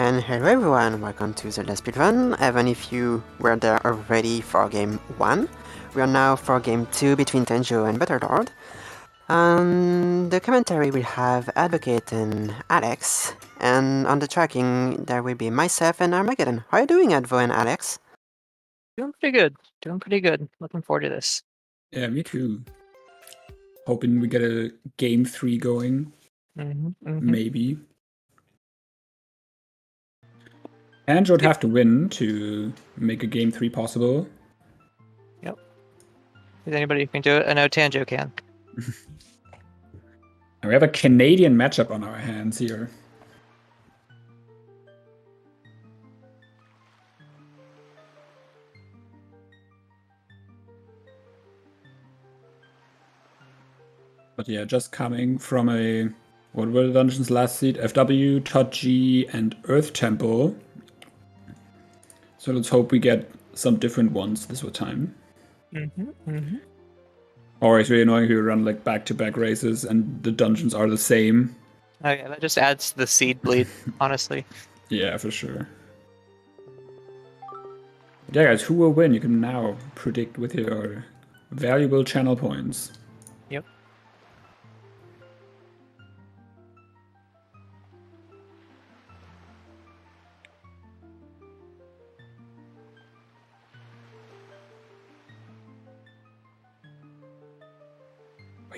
And hello everyone, welcome to ZeldaSpeedRun. Even if you were there already for game 1, we are now for game 2 between Tanjo and Butterlord. The commentary will have Advocate and Alex, and on the tracking there will be myself and Armageddon. How are you doing, Advo and Alex? Doing pretty good. Doing pretty good. Looking forward to this. Yeah, me too. Hoping we get a game 3 going. Maybe. Tanjo would have to win to make a game 3 possible. Yep. Is anybody who can do it? I know Tanjo can. We have a Canadian matchup on our hands here. But yeah, just coming from what were the dungeons last seed? FW, TWW, and Earth Temple. So let's hope we get some different ones this time. Or it's really annoying if you run like back-to-back races and the dungeons are the same. Oh yeah, that just adds to the seed bleed, honestly. Yeah, for sure. But yeah, guys, who will win? You can now predict with your valuable channel points. Yep.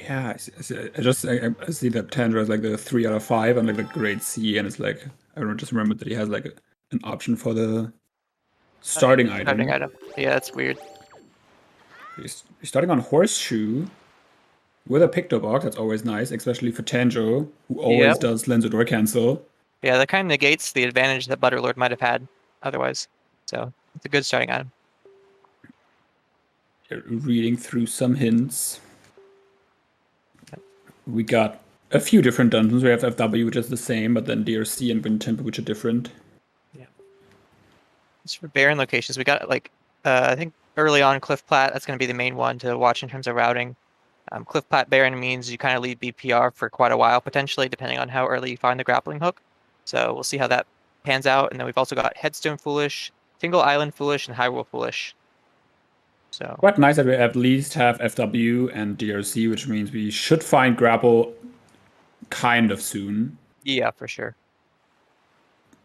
Yeah, I see that Tandra is like the 3 out of 5 and like the grade C, and it's like I just remembered that he has like an option for the starting item. Yeah, that's weird. He's starting on Horseshoe with a Picto Box. That's always nice, especially for Tanjo, who always does Lens Door Cancel. Yeah, that kind of negates the advantage that Butterlord might have had otherwise. So it's a good starting item. Reading through some hints. We got a few different dungeons. We have FW, which is the same, but then DRC and Wind Temple, which are different. Yeah. As for barren locations, we got like, I think early on Cliff Plat, that's going to be the main one to watch in terms of routing. Cliff Plat barren means you kind of leave BPR for quite a while, potentially, depending on how early you find the grappling hook. So we'll see how that pans out. And then we've also got Headstone Foolish, Tingle Island Foolish, and Hyrule Foolish. So quite nice that we at least have FW and DRC, which means we should find grapple kind of soon. Yeah, for sure.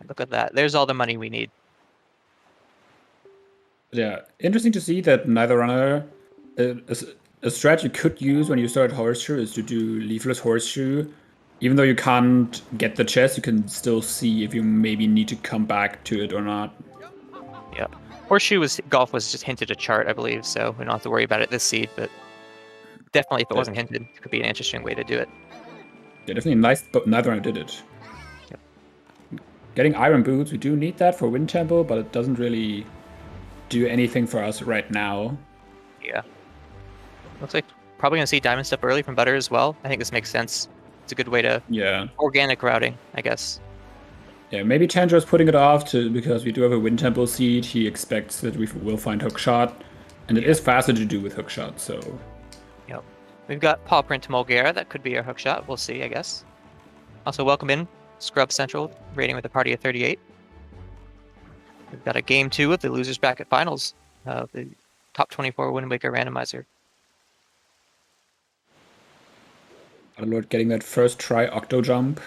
Look at that. There's all the money we need. Yeah, interesting to see that neither runner... A strat you could use when you start Horseshoe is to do Leafless Horseshoe. Even though you can't get the chest, you can still see if you maybe need to come back to it or not. Yeah. Horseshoe golf was just hinted a chart, I believe, so we don't have to worry about it this seed, but definitely if it wasn't hinted, it could be an interesting way to do it. Yeah, definitely nice, but neither one did it. Yep. Getting Iron Boots, we do need that for Wind Temple, but it doesn't really do anything for us right now. Yeah. Looks like probably going to see Diamond Step early from Butter as well. I think this makes sense. It's a good way to organic routing, I guess. Yeah, maybe Tanjo's putting it off because we do have a Wind Temple seed. He expects that we will find Hookshot, and it is faster to do with Hookshot, so... Yep. We've got Paw Print to Mulgara. That could be our Hookshot. We'll see, I guess. Also, welcome in Scrub Central, rating with a party of 38. We've got a Game 2 of the Losers Bracket Finals of the Top 24 Wind Waker Randomizer. Butterlord getting that first try Octo Jump.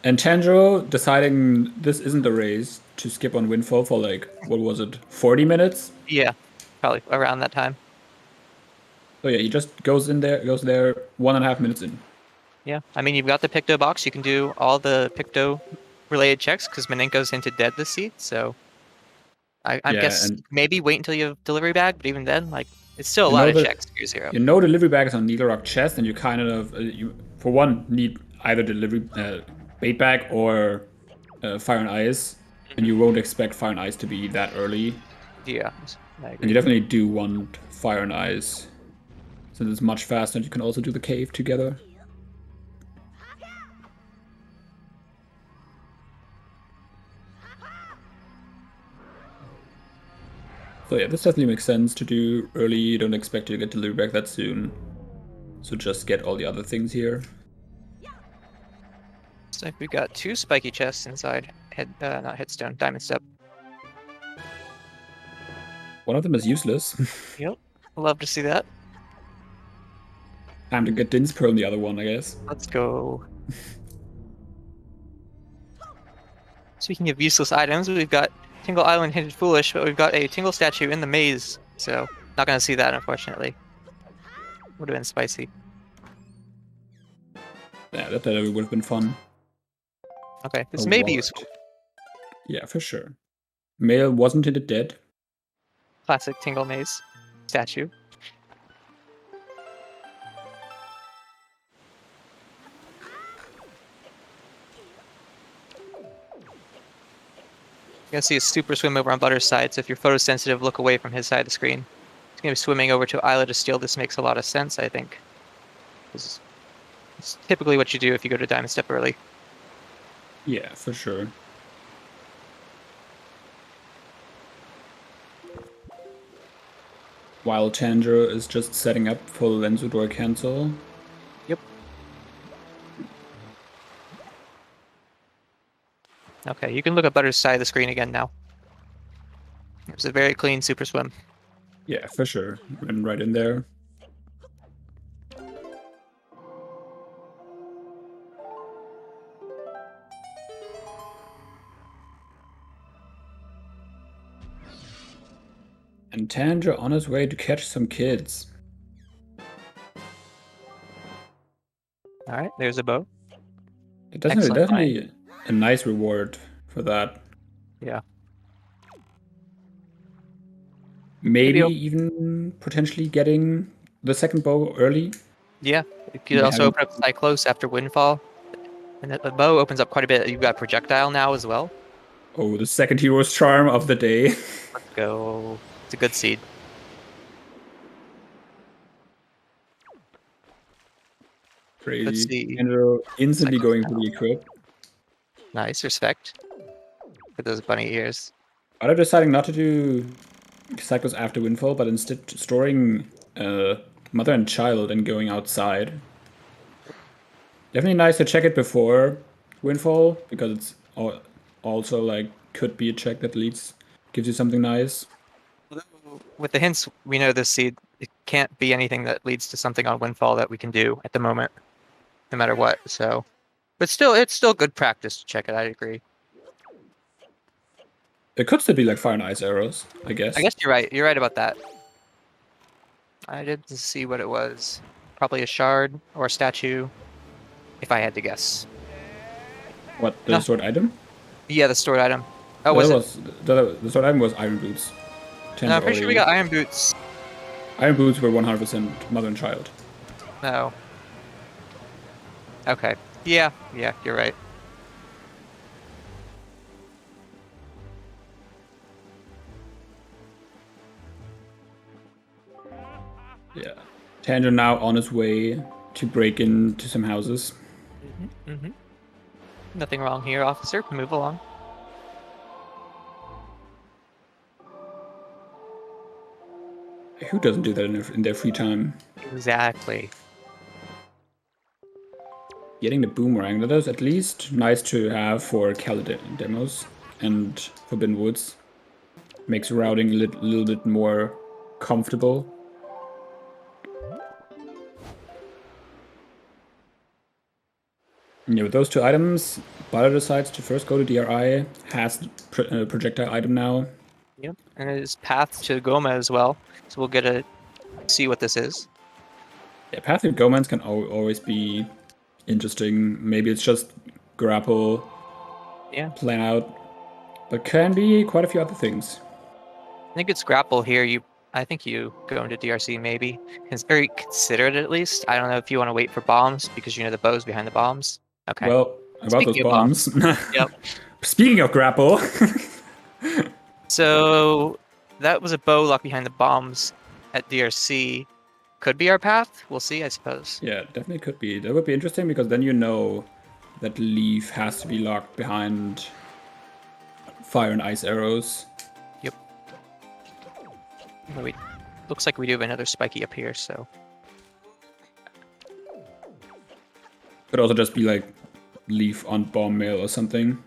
And Tanjo deciding this isn't the race to skip on Windfall for like, what was it, 40 minutes? Yeah, probably around that time. So yeah, he just goes there 1.5 minutes in. Yeah, I mean, you've got the Picto box. You can do all the Picto-related checks because Minenko's hinted dead this seed, so... I guess maybe wait until you have delivery bag, but even then, like, it's still a lot of checks for zero. You know delivery bag is on Needle Rock chest, and you kind of, for one, need either delivery... bait bag or Fire and Ice, and you won't expect Fire and Ice to be that early. Yeah, and you definitely do want Fire and Ice, since it's much faster and you can also do the cave together. So yeah, this definitely makes sense to do early. You don't expect to get delivery bag that soon, so just get all the other things here. Looks like we got 2 spiky chests inside not headstone, diamond step. One of them is useless. Yep, love to see that. Time to get Dinsper on the other one, I guess. Let's go. Speaking of useless items, we've got Tingle Island hinted foolish, but we've got a Tingle statue in the maze, so not gonna see that unfortunately. Would have been spicy. Yeah, that would have been fun. Okay, this may be useful. Yeah, for sure. Male wasn't it dead? Classic Tingle maze statue. You're gonna see a super swim over on Butter's side, so if you're photosensitive, look away from his side of the screen. He's gonna be swimming over to Isla to steal. This makes a lot of sense, I think. It's typically what you do if you go to Diamond Step early. Yeah, for sure. While Chandra is just setting up for the Lenzu door cancel. Yep. Okay, you can look at Butter's side of the screen again now. It was a very clean super swim. Yeah, for sure. Ran right in there. And Tandra on his way to catch some kids. Alright, there's a bow. It definitely a nice reward for that. Yeah. Maybe even potentially getting the second bow early. Yeah, you could also open up Cyclos after Windfall. And the bow opens up quite a bit. You've got Projectile now as well. Oh, the second hero's charm of the day. Let's go. It's a good seed. Crazy. Let's see. Andrew instantly Cyclos going now. for the equip. Nice, respect. Look at those bunny ears. Are deciding not to do Cycles after Windfall, but instead storing Mother and Child and going outside. Definitely nice to check it before Windfall, because it's also like could be a check that gives you something nice. With the hints, we know this seed, it can't be anything that leads to something on Windfall that we can do at the moment, no matter what. So, but still, it's still good practice to check it. I agree. It could still be like Fire and Ice arrows, I guess. I guess you're right. You're right about that. I didn't see what it was. Probably a shard or a statue, if I had to guess. What, the sword item? Yeah, the stored item. Oh, was it? The sword item was Iron Boots. No, I'm pretty sure we got Iron Boots. Iron Boots were 100% Mother and Child. No. Okay. Yeah, you're right. Yeah. Tangent now on his way to break into some houses. Nothing wrong here, officer. Move along. Who doesn't do that in their free time? Exactly. Getting the boomerang, that is at least nice to have for Cali demos and Forbidden Woods. Makes routing a little bit more comfortable. Yeah, with those two items, Butter decides to first go to DRI, has projectile item now. Yep, and it is path to Goma as well, so we'll get to see what this is. Yeah, path to Gomans can always be interesting. Maybe it's just grapple, plan out, but can be quite a few other things. I think it's grapple here. I think you go into DRC maybe. It's very considerate at least. I don't know if you want to wait for bombs because you know the bow's behind the bombs. Okay. Well, about those bombs. Yep. Speaking of grapple. So that was a bow locked behind the bombs at DRC. Could be our path. We'll see, I suppose. Yeah, definitely could be. That would be interesting because then you know that Leaf has to be locked behind fire and ice arrows. Yep. Looks like we do have another spiky up here, so. Could also just be like leaf on bomb mail or something.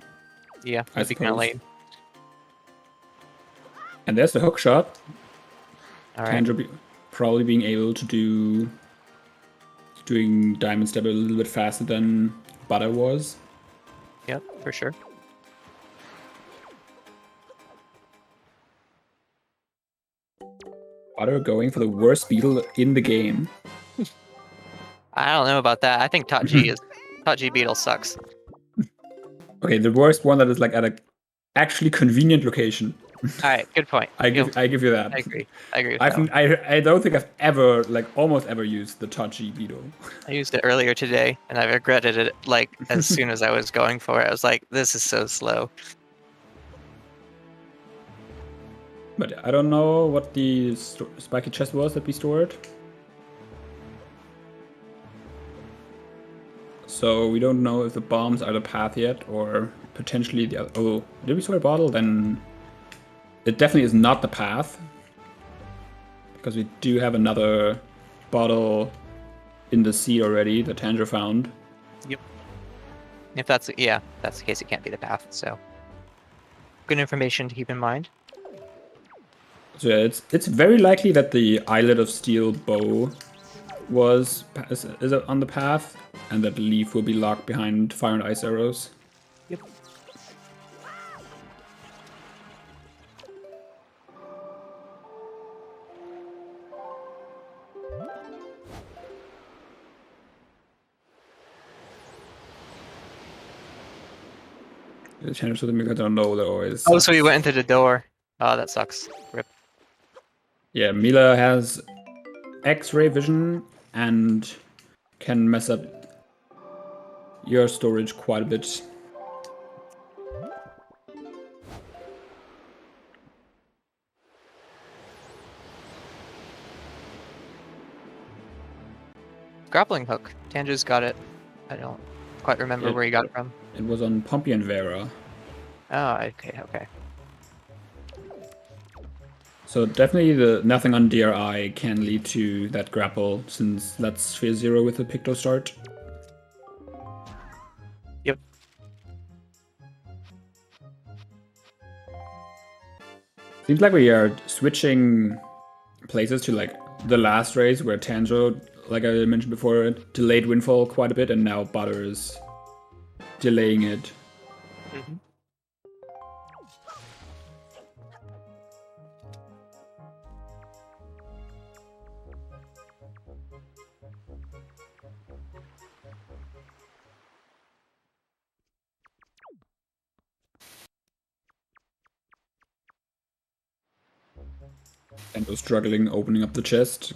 Yeah, I that'd be kind of suppose. lame. And there's the hook shot. All right. Tanjo probably being able to doing diamond step a little bit faster than Butter was. Yep, for sure. Butter going for the worst beetle in the game. I don't know about that. I think TWW Beetle sucks. Okay, the worst one that is like at a actually convenient location. All right, good point. I give you that. I agree. I agree with that one. I don't think I've ever almost ever used the touchy beetle. I used it earlier today, and I regretted it like as soon as I was going for it. I was like, this is so slow. But I don't know what the spiky chest was that we stored. So we don't know if the bombs are the path yet, or potentially the other. Oh, did we store a bottle? Then it definitely is not the path, because we do have another bottle in the seed already that Tanjo found. Yep. If that's the case, it can't be the path. So good information to keep in mind. So yeah, it's very likely that the Islet of Steel bow is on the path, and that the leaf will be locked behind fire and ice arrows. Yep. The chance of the I don't know there always. Oh, so he went into the door. Oh, that sucks. Rip. Yeah, Mila has X-ray vision and can mess up your storage quite a bit. Grappling hook. Tanjo's got it. I don't quite remember where he got it from. It was on Pompey and Vera. Oh, okay. So definitely the nothing on DRI can lead to that grapple, since that's Sphere 0 with the Picto start. Yep. Seems like we are switching places to like the last race where Tanjo, like I mentioned before, delayed Windfall quite a bit, and now Butter is delaying it. Mm-hmm. And was struggling opening up the chest.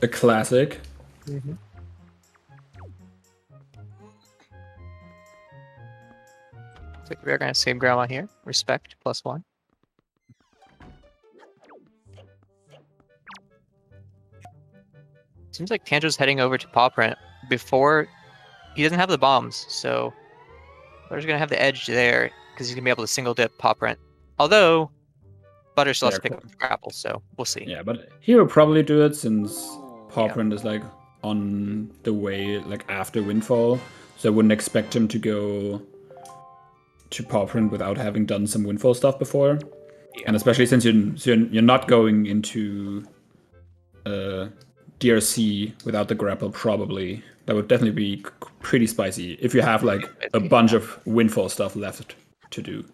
A classic. Mm-hmm. Looks like we're gonna save grandma here. Respect +1. Seems like Tanjo's heading over to paw print before he doesn't have the bombs, so Butter's gonna have the edge there because he's gonna be able to single dip paw print. Although Butter still has to pick up the grapple, so we'll see. Yeah, but he will probably do it since paw print is like on the way, like after Windfall. So I wouldn't expect him to go to paw print without having done some Windfall stuff before. Yeah. And especially since you're not going into DRC without the grapple, probably. That would definitely be pretty spicy if you have like a bunch of Windfall stuff left to do.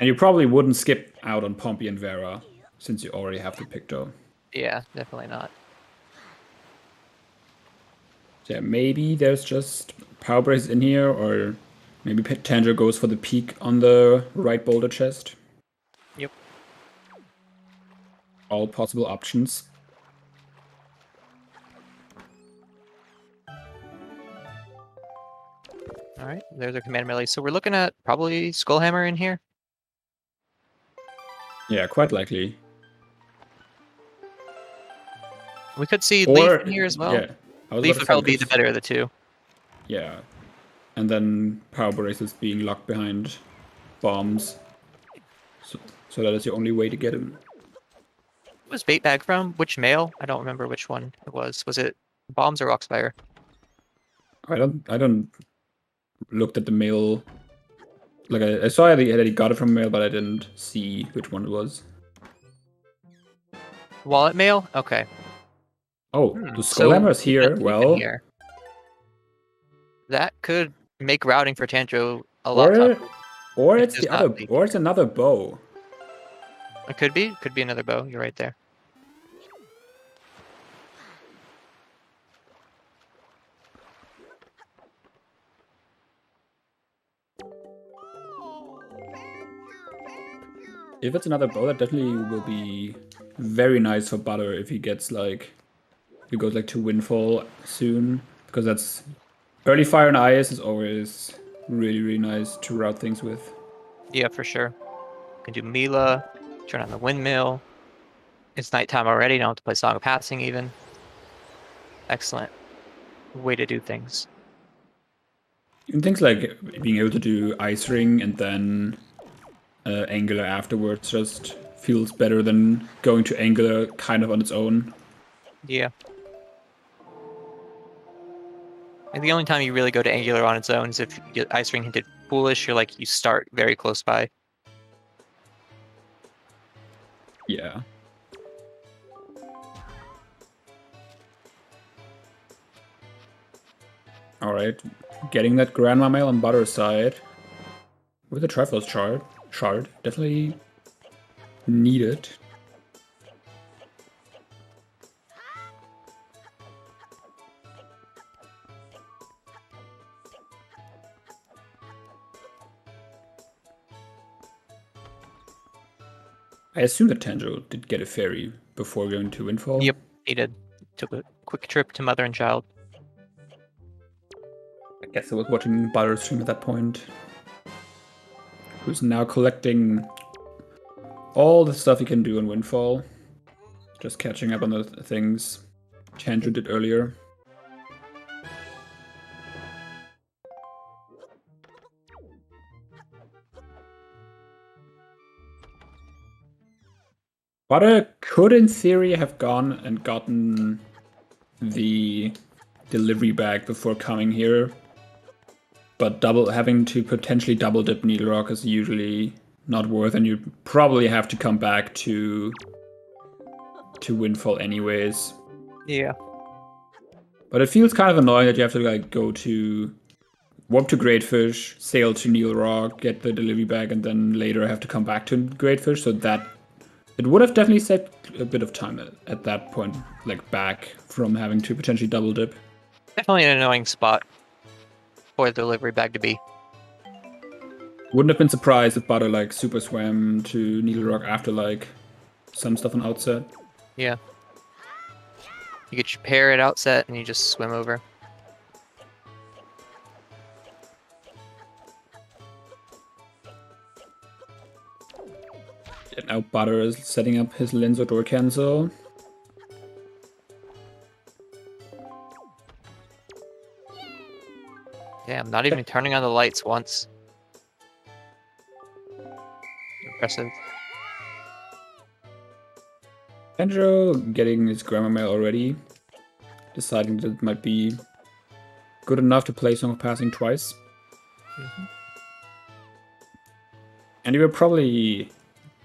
And you probably wouldn't skip out on Pompey and Vera since you already have the Picto. Yeah, definitely not. So yeah, maybe there's just Power Brace in here, or maybe Tanjo goes for the peak on the right boulder chest. Yep. All possible options. Alright, there's our command melee. So we're looking at probably Skullhammer in here. Yeah, quite likely. We could see Leaf in here as well. Yeah, Leaf would probably be the better of the two. Yeah. And then Power Brace is being locked behind bombs. So that is the only way to get him. What was Bait Bag from? Which mail? I don't remember which one it was. Was it Bombs or Rockspire? I don't looked at the mail. Like I saw that he got it from mail, but I didn't see which one it was. Wallet mail? Okay. Oh, the So Skullhammer is we've got here. two in Well, here. That could make routing for Tanjo a lot tougher. or if it's there's the not other, big- or it's another bow. It could be. Could be another bow. You're right there. If it's another bow, that definitely will be very nice for Butter if he gets like, if he goes like to Windfall soon, because that's early Fire and Ice is always really nice to route things with. Yeah, for sure. Can do Mila. Turn on the windmill. It's nighttime already. Don't have to play Song of Passing even. Excellent way to do things. Even things like being able to do Ice Ring and then Angular afterwards just feels better than going to Angular kind of on its own. Yeah. And the only time you really go to Angular on its own is if you get Ice Ring hinted foolish, or like you start very close by. Yeah. Alright, getting that Grandma Mail on Butter's side with a Triforce shard. Definitely needed. I assume that Tanjo did get a fairy before going to Windfall. Yep, he did. Took a quick trip to Mother and Child. I guess I was watching Butter's stream at that point. Who's now collecting all the stuff he can do in Windfall. Just catching up on the things Tanjo did earlier. Butter could, in theory, have gone and gotten the delivery bag before coming here, but having to potentially double dip Needle Rock is usually not worth, and you probably have to come back to Windfall anyways. Yeah. But it feels kind of annoying that you have to like go to warp to Greatfish, sail to Needle Rock, get the delivery bag, and then later have to come back to Greatfish. So that it would have definitely saved a bit of time at that point, like back from having to potentially double dip. Definitely an annoying spot for the delivery bag to be. Wouldn't have been surprised if Butter like super swam to Needle Rock after like some stuff on Outset. Yeah. You get your pair at Outset and you just swim over. And now Butter is setting up his Linzo door cancel. Damn, not even turning on the lights once. Impressive. Andrew getting his grammar mail already, deciding that it might be good enough to play Song of Passing twice. And he will probably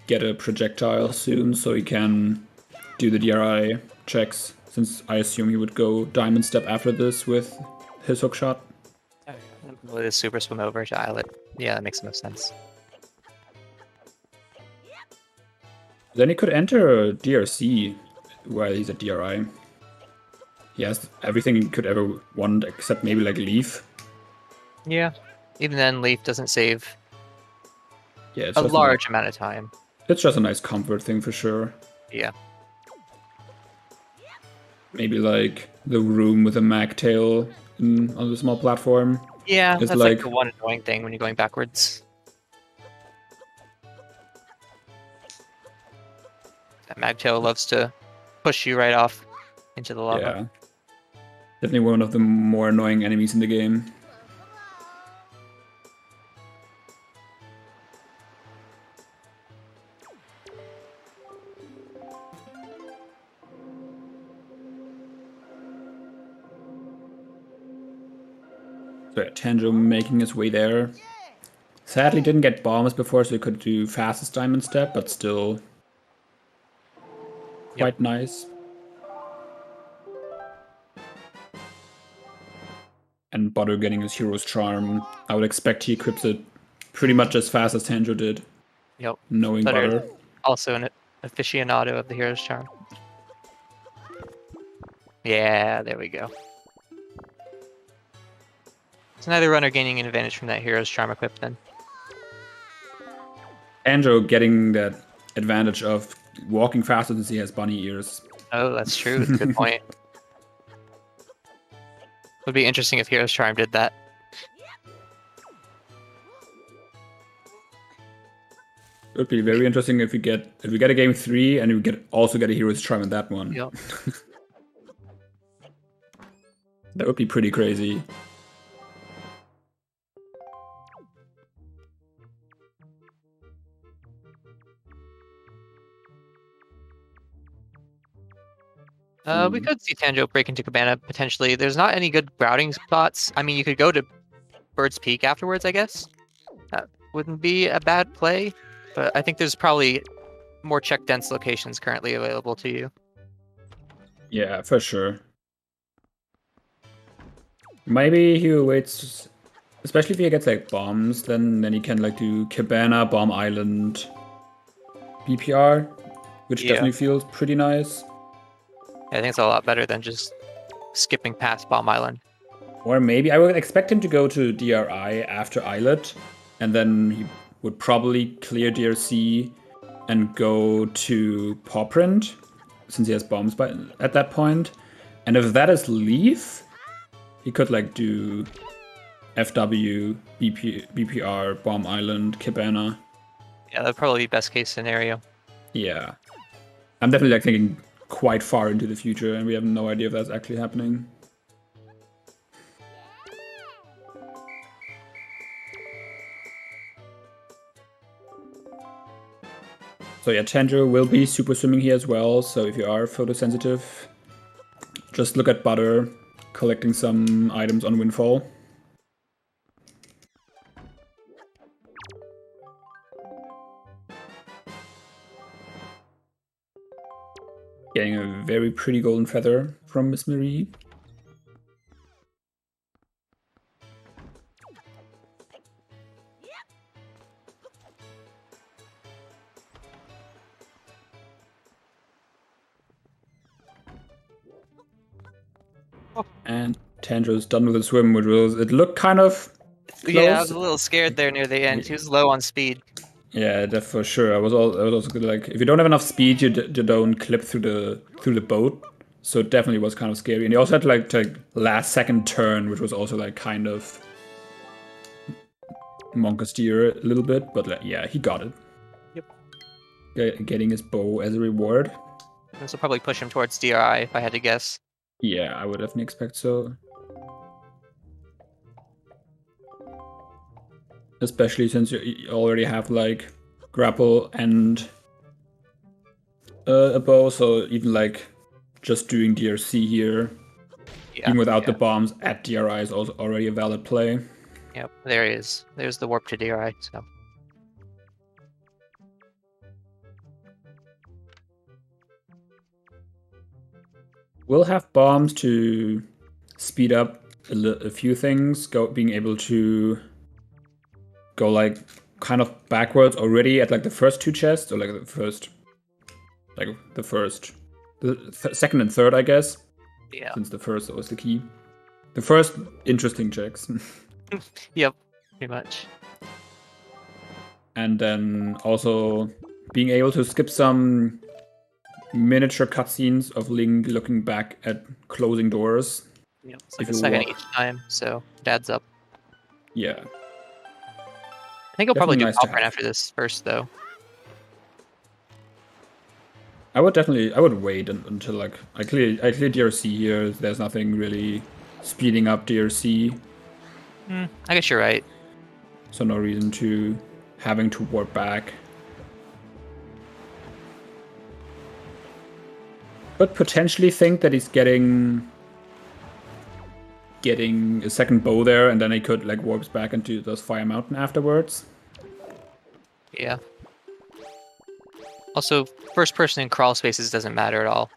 get a projectile soon so he can do the DRI checks, since I assume he would go Diamond Step after this with his hook shot. With his super swim over to Islet. Yeah, that makes the most sense. Then he could enter DRC while he's at DRI. He has everything he could ever want except maybe like Leaf. Yeah. Even then, Leaf doesn't save Yeah, it's a just large amount of time. It's just a nice comfort thing for sure. Yeah. Maybe like the room with a magtail on the small platform. Yeah, It's that's like the one annoying thing when you're going backwards. That Magtail loves to push you right off into the lava. Yeah. Definitely one of the more annoying enemies in the game. But Tanjo making his way there. Sadly didn't get bombs before, so he could do fastest diamond step, but still quite nice. And Butter getting his hero's charm. I would expect he equips it pretty much as fast as Tanjo did. Yep. Knowing Butter. Also an aficionado of the hero's charm. Yeah, there we go. So neither runner gaining an advantage from that hero's charm equip then. Tanjo getting that advantage of walking faster since he has bunny ears. Oh, that's true. That's a good point. Would be interesting if hero's charm did that. It would be very interesting if we get a game 3 and we also get a hero's charm in that one. Yep. That would be pretty crazy. We could see Tanjo break into Cabana potentially. There's not any good routing spots. I mean, you could go to Bird's Peak afterwards, I guess. That wouldn't be a bad play, but I think there's probably more check dense locations currently available to you. Yeah, for sure. Maybe he waits, especially if he gets like bombs, then he can like do Cabana, Bomb Island, BPR, which definitely feels pretty nice. I think it's a lot better than just skipping past Bomb Island. Or maybe I would expect him to go to DRI after Islet, and then he would probably clear DRC and go to Pawprint, since he has bombs at that point. And if that is Leaf, he could like do FW, BPR, Bomb Island, Cabana. Yeah, that'd probably be best case scenario. Yeah. I'm definitely like thinking quite far into the future, and we have no idea if that's actually happening. So yeah, Tanjo will be super swimming here as well, so if you are photosensitive, just look at Butter collecting some items on Windfall. Getting a very pretty golden feather from Miss Marie. And Tanjo's done with the swim, which it looked kind of close. Yeah, I was a little scared there near the end. He was low on speed. Yeah, that for sure. I was also good, like, if you don't have enough speed, you don't clip through the boat. So it definitely was kind of scary. And he also had like last second turn, which was also like kind of Monka steer a little bit, but like, yeah, he got it. Yep. Getting his bow as a reward. This will probably push him towards DRI if I had to guess. Yeah, I would definitely expect so. Especially since you already have like grapple and a bow, so even like just doing DRC here, even without the bombs at DRI is also already a valid play. Yep, there he is. There's the warp to DRI, so. We'll have bombs to speed up a few things, being able to go like kind of backwards already at like the first two chests, or like the second and third, I guess. Yeah. Since the first was the key. The first interesting checks. Yep, pretty much. And then also being able to skip some miniature cutscenes of Link looking back at closing doors. Yep, it's like a second each time, so it adds up. Yeah. I think I'll probably do Pawprint after this first, though. I would wait until like I clear DRC here. There's nothing really speeding up DRC. I guess you're right. So no reason to having to warp back. But potentially think that he's getting getting a second bow there, and then he could like warps back into those Fire Mountain afterwards. Yeah. Also, first person in crawl spaces doesn't matter at all.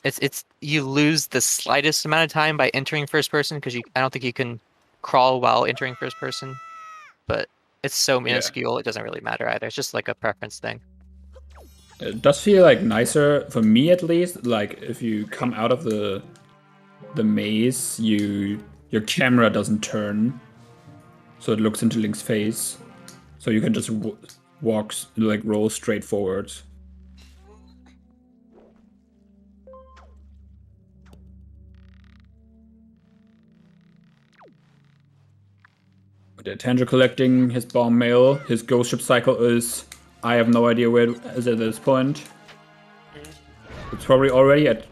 It's you lose the slightest amount of time by entering first person because I don't think you can crawl while entering first person, but it's so minuscule it doesn't really matter either. It's just like a preference thing. It does feel like nicer for me at least. Like if you come out of the maze, your camera doesn't turn, so it looks into Link's face, so you can just roll straight forward. The Tanjo collecting his bomb mail. His ghost ship cycle is, I have no idea where it is at this point. It's probably already at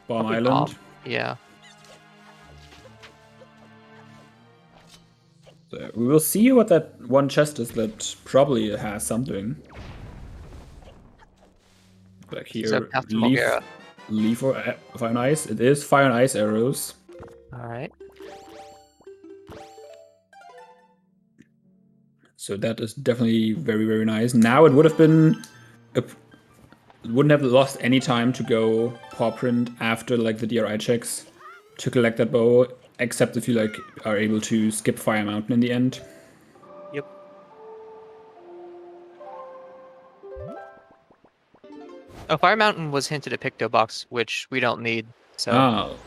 Bomb Probably Island. Bomb. Yeah. So we will see what that one chest is that probably has something. Like here, So Path to Mulgara. leaf or fire and ice. It is fire and ice arrows. All right. So that is definitely very, very nice. Now it would have been, wouldn't have lost any time to go paw print after like the DRI checks to collect that bow, except if you like are able to skip Fire Mountain in the end. Yep. Oh, Fire Mountain was hinted at Picto Box, which we don't need. So.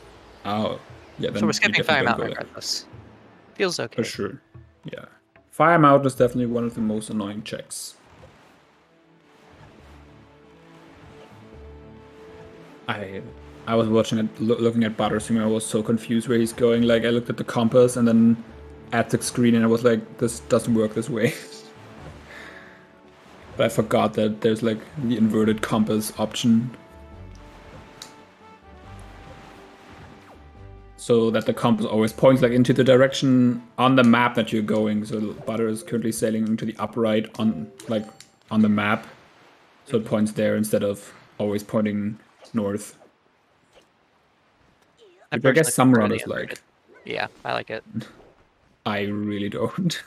Oh, yeah. Then So we're skipping Fire Mountain there. regardless. Feels okay. For sure. Yeah. Fire Mountain is definitely one of the most annoying checks. I was watching it, looking at Buttersinger. I was so confused where he's going. Like I looked at the compass and then at the screen, and I was like, "This doesn't work this way." But I forgot that there's like the inverted compass option, so that the compass always points like into the direction on the map that you're going. So Butter is currently sailing into the upright on the map, so it points there instead of always pointing north. I guess some runners like. Yeah, I like it. I really don't.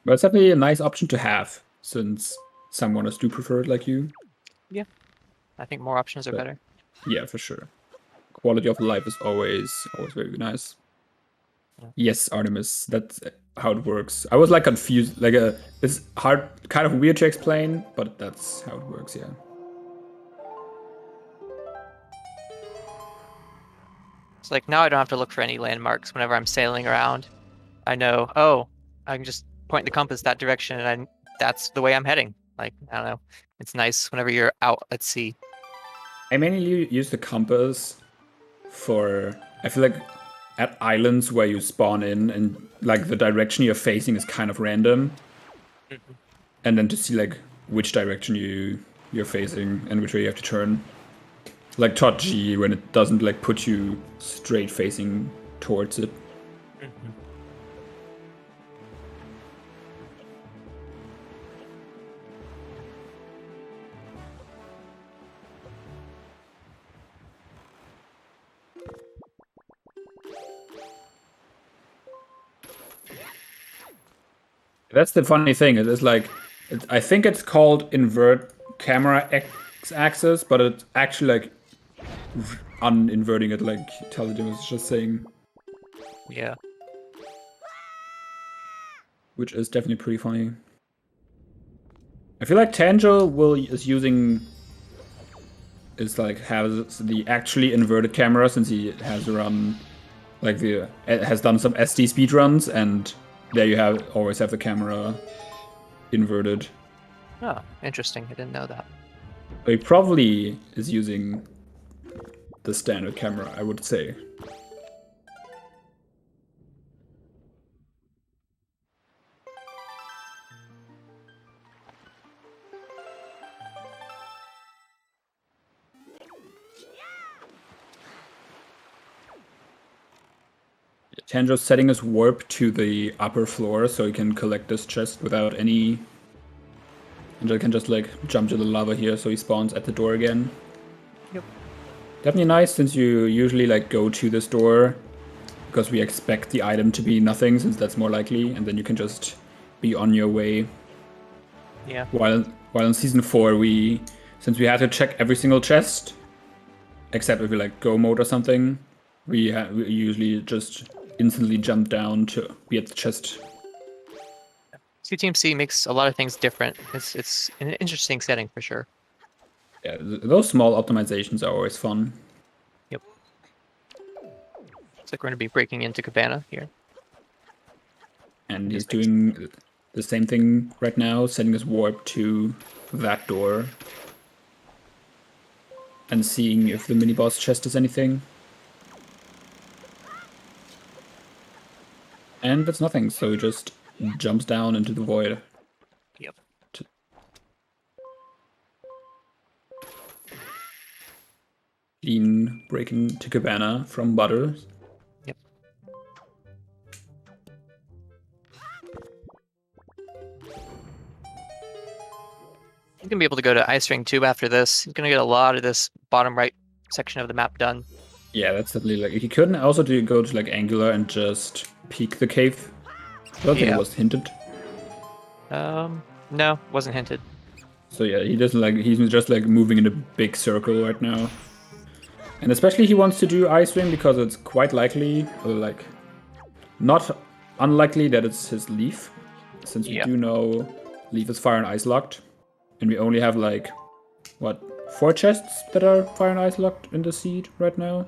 But it's definitely a nice option to have, since some runners do prefer it like you. Yeah, I think more options are better. Yeah, for sure. Quality of life is always very nice. Yeah. Yes, Artemis, that's how it works. I was like confused, like it's hard, kind of weird to explain, but that's how it works, yeah. It's like now I don't have to look for any landmarks whenever I'm sailing around. I know, oh, I can just point the compass that direction and that's the way I'm heading. Like, I don't know. It's nice whenever you're out at sea. I mainly use the compass for, I feel like at islands where you spawn in and like the direction you're facing is kind of random. Mm-hmm. And then to see like which direction you're facing and which way you have to turn. Like Tot G, when it doesn't like put you straight facing towards it. Mm-hmm. That's the funny thing. It is like, I think it's called invert camera x-axis, but it's actually like uninverting it, like Intelligent was just saying. Yeah. Which is definitely pretty funny. I feel like Tanjo has the actually inverted camera, since he has run like has done some SD speedruns, and there you always have the camera inverted. Oh, interesting. I didn't know that. He probably is using the standard camera, I would say. Tanjo's setting his warp to the upper floor so he can collect this chest without any... Tanjo can just like jump to the lava here so he spawns at the door again. Yep. Definitely nice since you usually like go to the store because we expect the item to be nothing since that's more likely, and then you can just be on your way. Yeah. While in season 4 since we had to check every single chest, except if we like go mode or something, we usually just instantly jump down to be at the chest. CTMC makes a lot of things different. It's an interesting setting for sure. Yeah, those small optimizations are always fun. Yep. Looks like we're going to be breaking into Cabana here. And he's doing the same thing right now, setting his warp to that door. And seeing if the mini-boss chest is anything. And that's nothing, so he just jumps down into the void. Yep. Clean breaking to Cabana from Butter. Yep. He's gonna be able to go to Ice Ring 2 after this. He's gonna get a lot of this bottom right section of the map done. Yeah, that's definitely like he couldn't also go to like Angular and just peek the cave. I don't think it was hinted. No, wasn't hinted. So yeah, he's just like moving in a big circle right now. And especially he wants to do Ice Ring because it's quite likely, or like not unlikely that it's his Leaf. Since we do know Leaf is Fire and Ice locked. And we only have like, what, 4 chests that are Fire and Ice locked in the seed right now?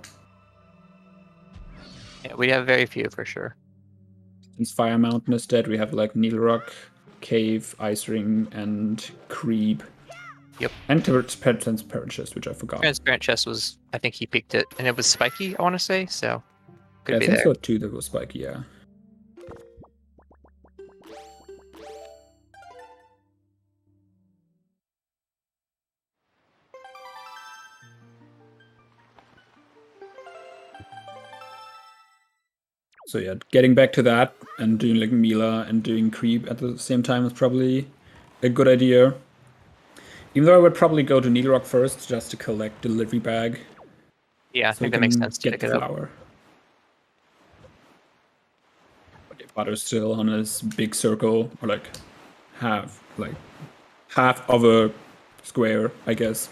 Yeah, we have very few for sure. Since Fire Mountain is dead, we have like Needle Rock, Cave, Ice Ring, and Creep. Yep. And Transparent Chest, which I forgot. Transparent Chest was, I think he peeked it, and it was spiky, I want to say, so could be I think there. so too, that was spiky, yeah. So yeah, getting back to that and doing like Mila and doing Creep at the same time is probably a good idea. Even though I would probably go to Needle Rock first just to collect Delivery Bag. Yeah, I think that makes sense to pick it up. Okay, Butter's still on his big circle, or like half of a square, I guess.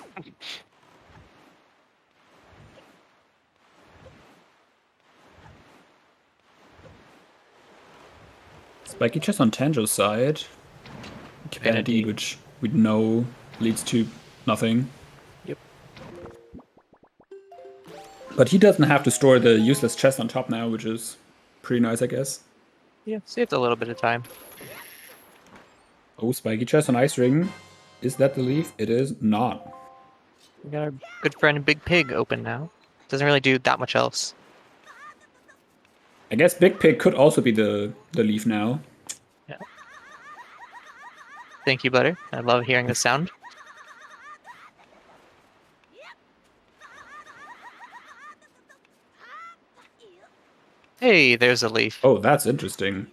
Spiky chest on Tanjo's side. Vanity, which we know leads to nothing. Yep. But he doesn't have to store the useless chest on top now, which is pretty nice, I guess. Yeah, saved a little bit of time. Oh, spiky chest on Ice Ring. Is that the Leaf? It is not. We got our good friend Big Pig open now. Doesn't really do that much else. I guess Big Pig could also be the Leaf now. Yeah. Thank you, Butter. I love hearing the sound. Hey, there's a Leaf. Oh, that's interesting.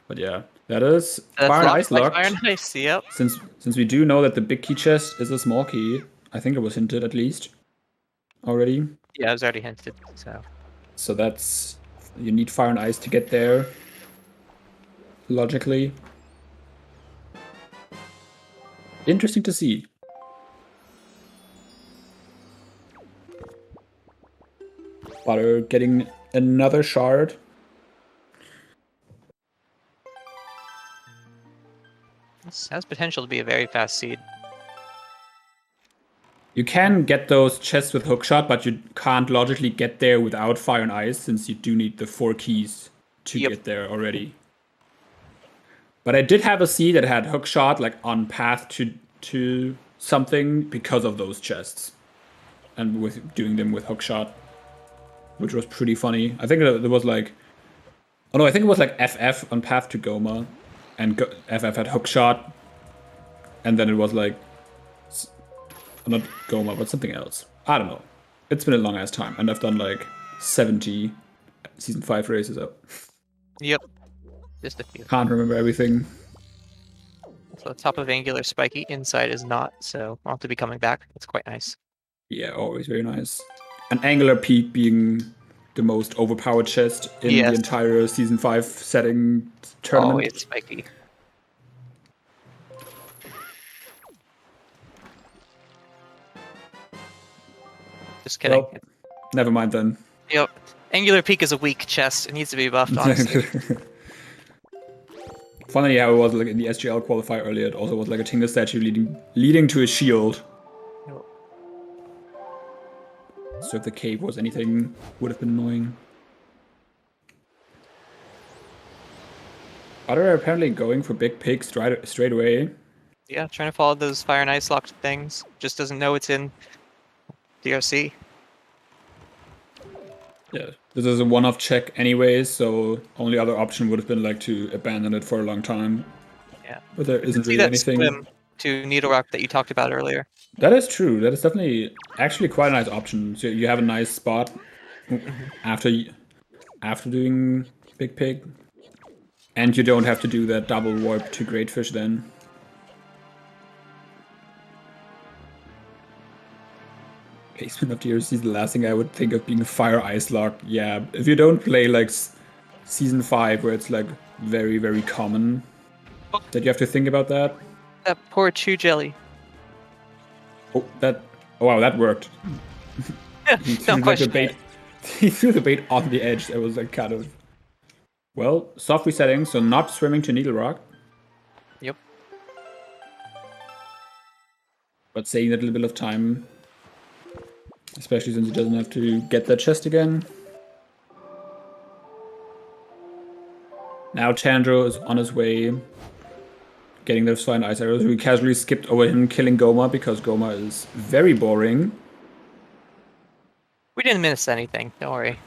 But yeah, that is That's Fire and Ice locked. Fire and Ice, yep. Since we do know that the big key chest is a small key, I think it was hinted at least already. Yeah, it was already hinted, so. So that's, you need Fire and Ice to get there, logically. Interesting to see. Butter getting another shard. This has potential to be a very fast seed. You can get those chests with hookshot, but you can't logically get there without Fire and Ice, since you do need the 4 keys to get there already. But I did have a seed that had hookshot, like on path to something because of those chests, and with doing them with hookshot, which was pretty funny. I think there was like, oh no, I think it was like FF on path to Goma, and FF had hookshot, and then it was like, not Goma, but something else. I don't know. It's been a long ass time, and I've done like 70 season 5 races up. Yep. Just a few. Can't remember everything. So top of Angular spiky, inside is not, so I'll have to be coming back. It's quite nice. Yeah, always very nice. an angular peak being the most overpowered chest in the Yes. entire Season 5 setting tournament. Always spiky. Just kidding. Well, never mind then. Yep. Angular Peak is a weak chest. It needs to be buffed, honestly. Funny how it was like in the SGL qualifier earlier. It also was like a Tingle statue leading to a shield. Yep. So if the cave was anything, would have been annoying. Butter apparently going for big pig straight away. Yeah, trying to follow those fire and ice locked things. Just doesn't know it's in DRC. Yeah, this is a one-off check anyways, so only other option would have been like to abandon it for a long time. Yeah. But there isn't See really that anything. swim to Needle Rock that you talked about earlier. That is true. That is definitely actually quite a nice option. So you have a nice spot after doing Big Pig. And you don't have to do that double warp to Great Fish then. Basement of DRC is the last thing I would think of being a fire ice lock. Yeah, if you don't play like Season 5 where it's like very, very common that you have to think about that. That poor Chew Jelly. Oh, wow, that worked. He threw, No like, question. the bait. He threw the bait on the edge. That was like kind of... Well, soft resetting, so not swimming to Needle Rock. Yep. But saving that little bit of time. Especially since he doesn't have to get that chest again. Now Tandro is on his way. Getting those fine ice arrows. We casually skipped over him killing Goma because Goma is very boring. We didn't miss anything. Don't worry.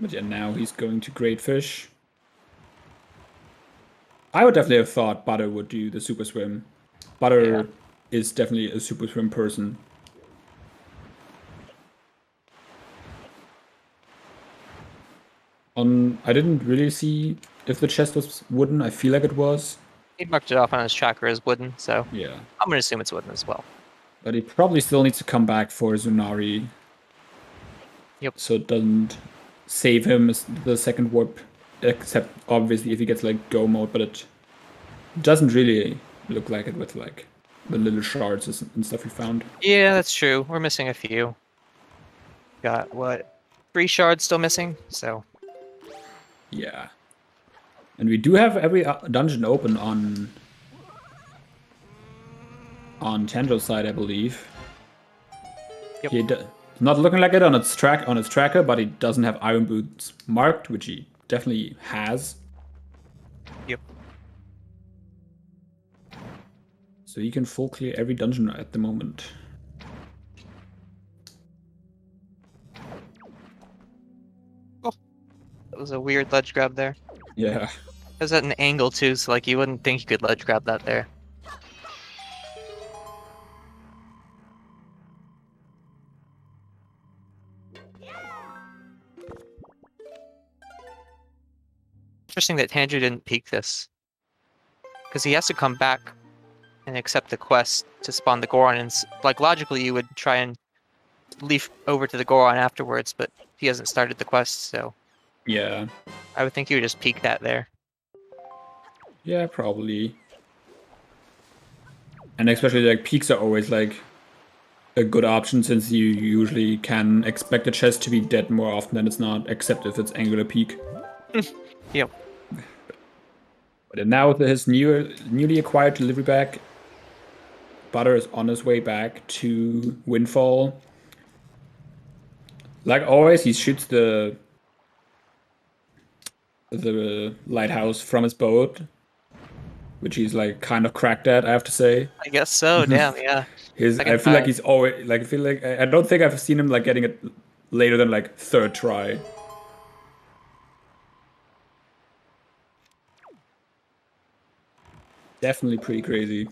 But yeah, now he's going to Great Fish. I would definitely have thought Butter would do the super swim. Butter is definitely a super swim person. I didn't really see if the chest was wooden. I feel like it was. He marked it off on his tracker as wooden, so Yeah. I'm gonna assume it's wooden as well. But he probably still needs to come back for Zunari. Yep. So it doesn't save him as the second warp. Except obviously if he gets like go mode, but it doesn't really look like it with like the little shards and stuff we found. Yeah, that's true. We're missing a few. Got what? 3 shards still missing, so Yeah. And we do have every dungeon open on Tandro's side, I believe. Yep. He not looking like it on its tracker, but he doesn't have iron boots marked, which he definitely has. Yep. So you can full clear every dungeon at the moment. Oh, that was a weird ledge grab there. Yeah. It was at an angle too, so like you wouldn't think you could ledge grab that there. Interesting that Tanjo didn't peek this. Because he has to come back and accept the quest to spawn the Goron, and like logically you would try and leaf over to the Goron afterwards, but he hasn't started the quest, so Yeah. I would think he would just peek that there. Yeah, probably. And especially like peaks are always like a good option since you usually can expect a chest to be dead more often than it's not, except if it's angular peak. Yep. But now with his newly acquired delivery bag, Butter is on his way back to Windfall. Like always, he shoots the lighthouse from his boat, which he's like kind of cracked at, I have to say. I guess so. Damn, yeah. I feel like he's always like I don't think I've seen him like getting it later than like third try. Definitely pretty crazy.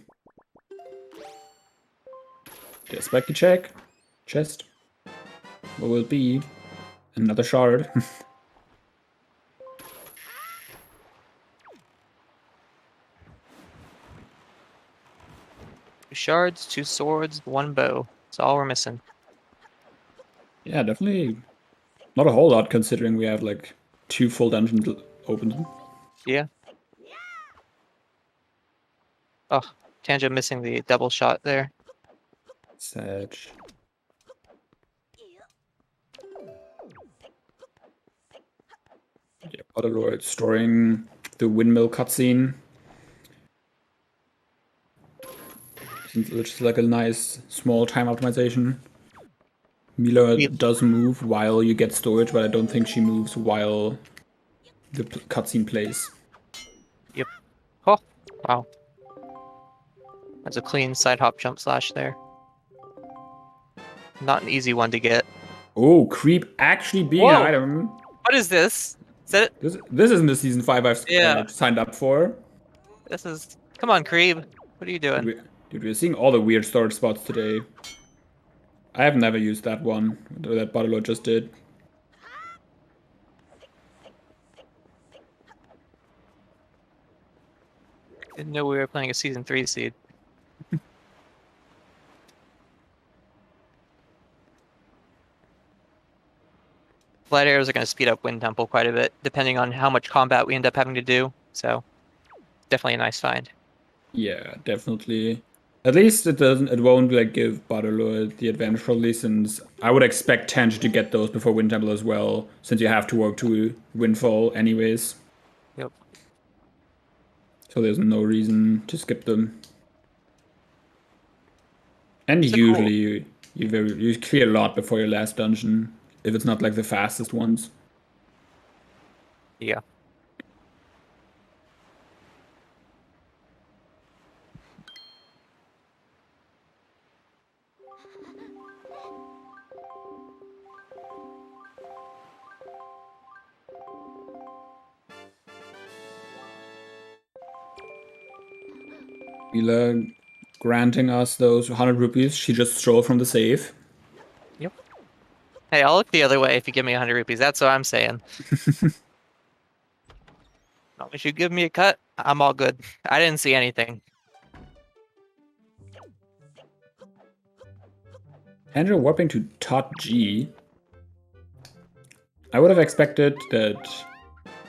Yeah, spiky check. Chest. What will it be? Another shard. 2 shards, 2 swords, 1 bow. That's all we're missing. Yeah, definitely not a whole lot considering we have like 2 full dungeons open. Yeah. Oh, Tanjo missing the double shot there. Sad. Yeah, Butterlord storing the windmill cutscene. Which is like a nice small time optimization. Mila does move while you get storage, but I don't think she moves while the cutscene plays. Yep. Oh, wow. That's a clean side hop jump slash there. Not an easy one to get. Oh, creep actually being an Whoa! item. What is this? Is that it? This isn't the season 5 I've Yeah. signed up for. This is... Come on, Creeb. What are you doing? Dude, we're seeing all the weird storage spots today. I have never used that one that Butterlord just did. Didn't know we were playing a season 3 seed. Flight arrows are going to speed up Wind Temple quite a bit, depending on how much combat we end up having to do. So, definitely a nice find. Yeah, definitely. At least it won't like give Butterlord the advantage probably, since I would expect Tanjo to get those before Wind Temple as well, since you have to work to Windfall anyways. Yep. So there's no reason to skip them. And So usually you clear a lot before your last dungeon, if it's not like the fastest ones. Yeah. Mila granting us those 100 rupees she just stole from the safe. Yep. Hey, I'll look the other way if you give me 100 rupees. That's what I'm saying. As long as you give me a cut, I'm all good. I didn't see anything. Andrew warping to top G. I would have expected that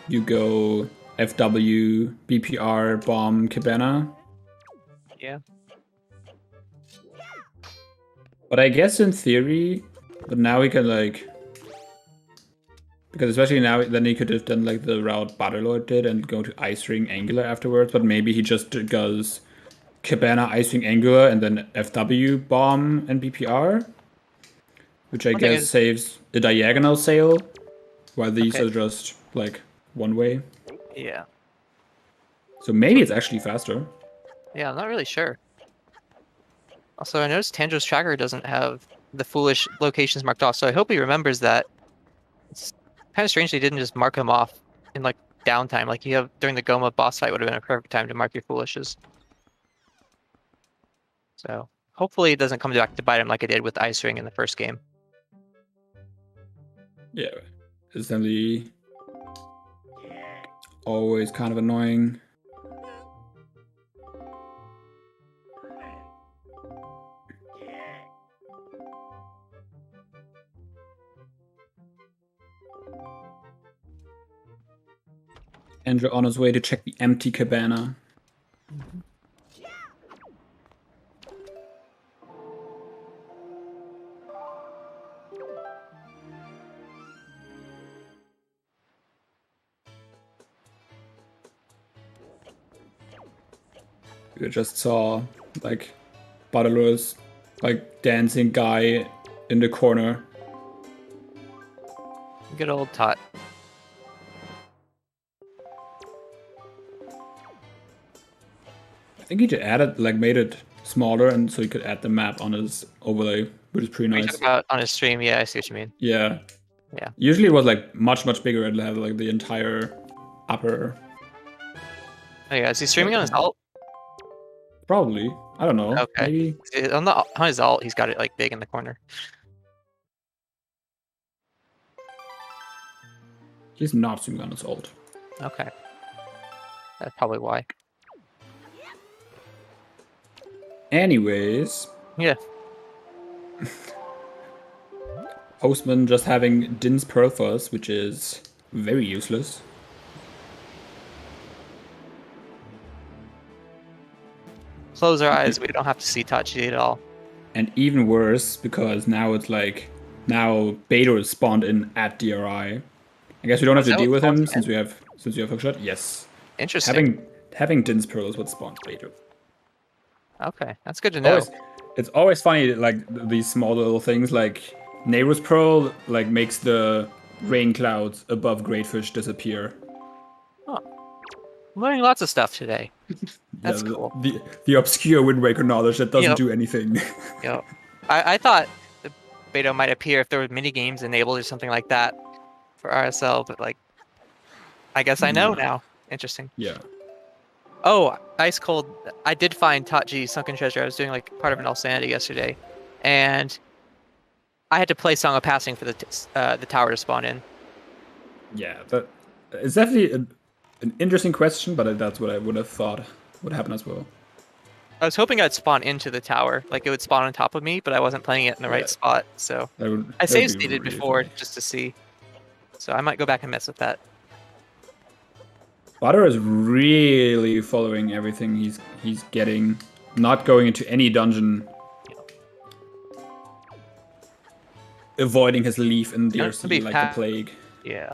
you go FW, BPR, bomb, Cabana. Yeah. But I guess in theory, but now we can like, because especially now, then he could have done like the route Butterlord did and go to Ice Ring Angular afterwards, but maybe he just goes Cabana, Ice Ring Angular, and then FW, bomb, and BPR. Which I guess saves a diagonal sail, while these are just like one way. Yeah. So maybe it's actually faster. Yeah, I'm not really sure. Also, I noticed Tanjo's tracker doesn't have the foolish locations marked off, so I hope he remembers that. It's kind of strange they didn't just mark him off in like downtime, like you have during the Goma boss fight would have been a perfect time to mark your foolishes. So hopefully it doesn't come back to bite him like it did with Ice Ring in the first game. Yeah, it's definitely always kind of annoying. Andrew on his way to check the empty cabana. We just saw like Butterlord's like dancing guy in the corner. Good old Tot. I think he just added, like, made it smaller, and so he could add the map on his overlay, which is pretty We nice. talk about on his stream, yeah, I see what you mean. Yeah. Yeah. Usually it was like much bigger. It'd have like the entire upper. Oh yeah, is he streaming on his alt? Probably. I don't know. Okay. Maybe. On his alt, he's got it like big in the corner. He's not streaming on his alt. Okay. That's probably why. Anyways. Yeah. Postman just having Din's Pearl for us, which is very useless. Close our eyes. We don't have to see Tachi at all. And even worse, because now it's like, now Beto is spawned in at DRI. I guess we don't have to deal with him since we have hookshot. Yes. Interesting. Having Din's Pearl is what spawned Beto. Okay, that's good to know. It's always funny, like these small little things, like Nehru's Pearl, like makes the rain clouds above Greatfish disappear. Huh. I'm learning lots of stuff today. That's cool. The obscure Wind Waker knowledge that doesn't do anything. Yep. I thought the Beto might appear if there were mini games enabled or something like that for RSL, but like, I guess I know now. Interesting. Yeah. Oh, ice cold. I did find Tachi Sunken Treasure. I was doing like part of an Sanity yesterday, and I had to play Song of Passing for the tower to spawn in. Yeah, it's definitely an interesting question, but that's what I would have thought would happen as well. I was hoping I'd spawn into the tower, like it would spawn on top of me, but I wasn't playing it in the right spot, so I save stated before just to see. So I might go back and mess with that. Butter is really following everything he's getting, not going into any dungeon, avoiding his leaf in DRC like the plague. Yeah,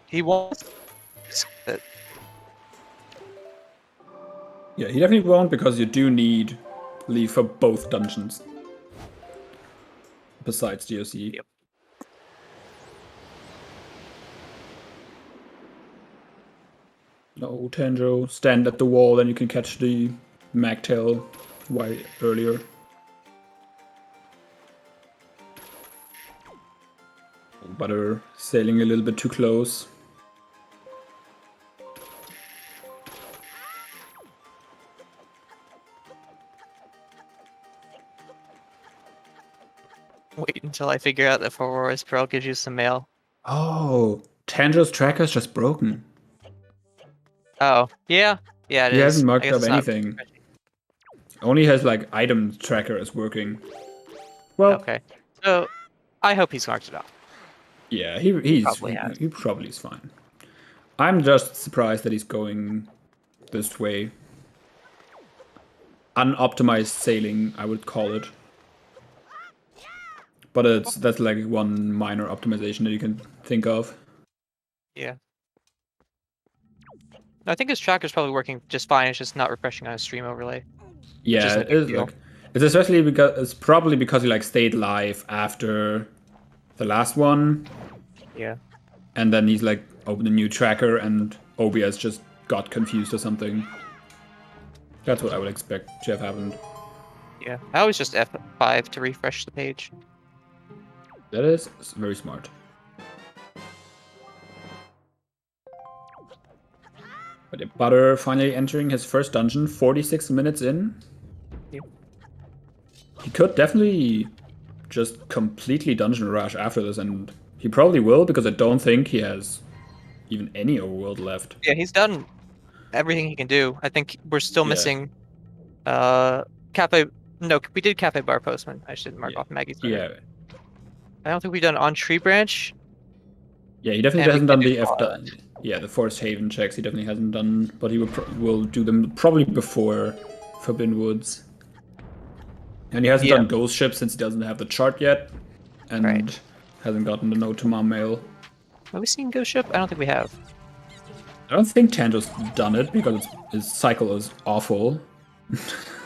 he wants it. Yeah, he definitely won't, because you do need leaf for both dungeons. Besides DRC. Yep. No, Tanjo, stand at the wall and you can catch the magtail earlier. Butter sailing a little bit too close. Wait until I figure out that Forwards Pearl gives you some mail. Oh, Tanjo's tracker is just broken. Oh, yeah. Yeah, it is. He hasn't marked up anything. Only has like item tracker is working. Well, okay. So I hope he's marked it off. Yeah, he probably is fine. I'm just surprised that he's going this way. Unoptimized sailing, I would call it. But that's like one minor optimization that you can think of. Yeah. I think his tracker's probably working just fine. It's just not refreshing on a stream overlay. Yeah, it's especially because it's probably because he like stayed live after the last one. Yeah. And then he's like opened a new tracker and OBS just got confused or something. That's what I would expect to have happened. Yeah, I always just F5 to refresh the page. That is very smart. But Butter finally entering his first dungeon, 46 minutes in. Yep. He could definitely just completely dungeon rush after this, and he probably will, because I don't think he has even any overworld left. Yeah, he's done everything he can do. I think we're still missing Cafe. No, we did Cafe Bar Postman. I should mark off Maggie's. Yeah. I don't think we've done on Tree Branch. Yeah, he definitely hasn't done the Forest Haven checks. He definitely hasn't done, but he will do them probably before Forbidden Woods. And he hasn't done Ghost Ship since he doesn't have the chart yet, and hasn't gotten the Note to Mom mail. Have we seen Ghost Ship? I don't think we have. I don't think Tanjo's done it because his cycle is awful.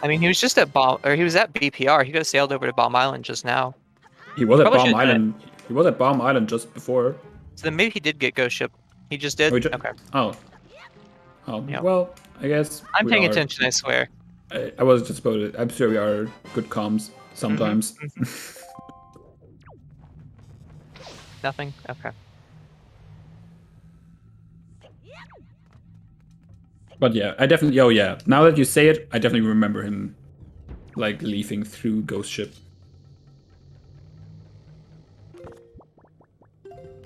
I mean, he was just at he was at BPR. He could have sailed over to Bomb Island just now. He was at Bomb Island. He was at Bomb Island just before. So then maybe he did get Ghost Ship. He just did? Okay. Oh. Yep. Well, I guess... I'm paying attention, I swear. I was just about it. I'm sure we are good comms sometimes. Nothing? Okay. But yeah, I definitely... Oh yeah, now that you say it, I definitely remember him like leafing through Ghost Ship.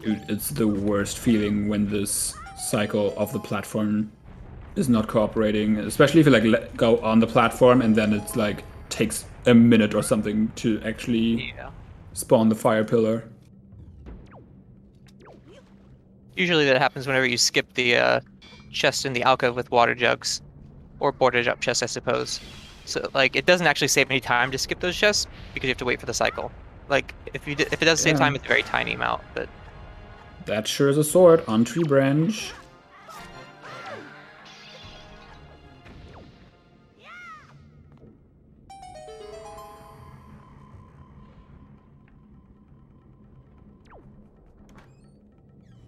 Dude, it's the worst feeling when this cycle of the platform is not cooperating, especially if you like go on the platform and then it's like takes a minute or something to actually spawn the fire pillar. Usually that happens whenever you skip the chest in the alcove with water jugs, or portage up chests, I suppose. So like it doesn't actually save any time to skip those chests because you have to wait for the cycle. Like if it does save time, it's a very tiny amount. But that sure is a sword on tree branch.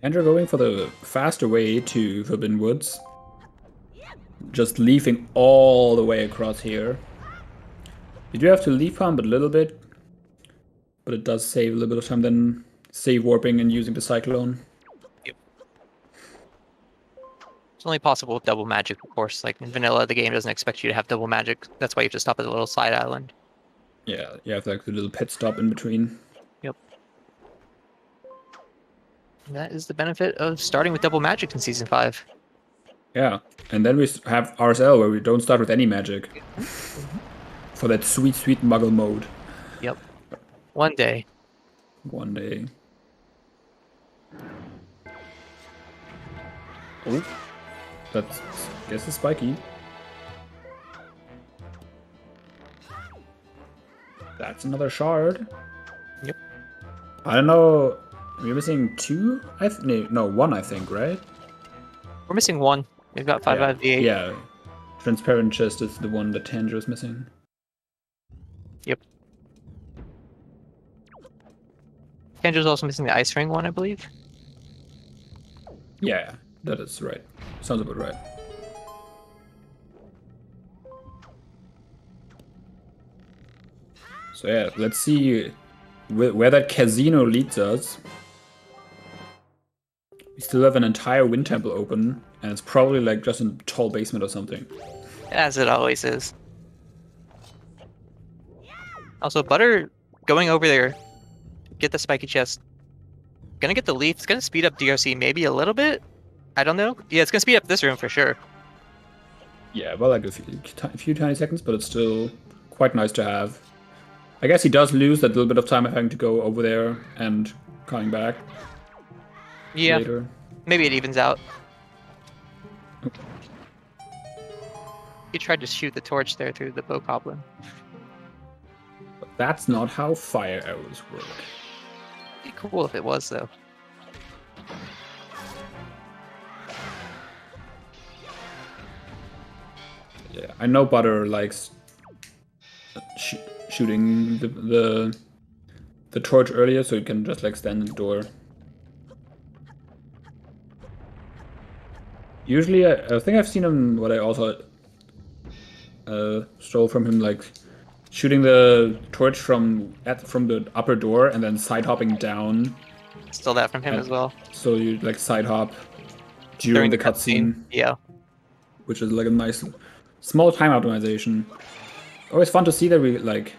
And you're going for the faster way to Forbidden Woods. Just leafing all the way across here. You do have to leaf pump a little bit, but it does save a little bit of time than save warping and using the cyclone. Yep. It's only possible with double magic, of course. Like in vanilla, the game doesn't expect you to have double magic. That's why you have to stop at a little side island. Yeah, you have like the little pit stop in between. Yep. And that is the benefit of starting with double magic in Season 5. Yeah, and then we have RSL where we don't start with any magic. For that sweet, sweet muggle mode. Yep. One day. One day. Oh. That's, I guess, it's spiky. That's another shard. Yep. I don't know. We're missing two? No, one, I think, right? We're missing one. We've got 5 out of the 8. Yeah. Transparent chest is the one that Tanjo is missing. Yep. Tanjo's also missing the ice ring one, I believe. Yeah, that is right. Sounds about right. So yeah, let's see where that casino leads us. We still have an entire wind temple open, and it's probably like just a tall basement or something. As it always is. Also, Butter going over there, get the spiky chest. Gonna get the leaf. It's gonna speed up DRC maybe a little bit. I don't know. Yeah, it's gonna speed up this room for sure. Yeah, well, like a few tiny seconds, but it's still quite nice to have. I guess he does lose that little bit of time of having to go over there and coming back. Yeah, later. Maybe it evens out. He tried to shoot the torch there through the bow goblin. But that's not how fire arrows work. It'd be cool if it was, though. Yeah, I know Butter likes shooting the torch earlier, so you can just like stand in the door. Usually, I think I've seen him. What I also stole from him, like shooting the torch from the upper door and then side hopping down. Stole that from him as well. So you like side hop during the cutscene. Yeah. Which is like a nice small time optimization. Always fun to see that we like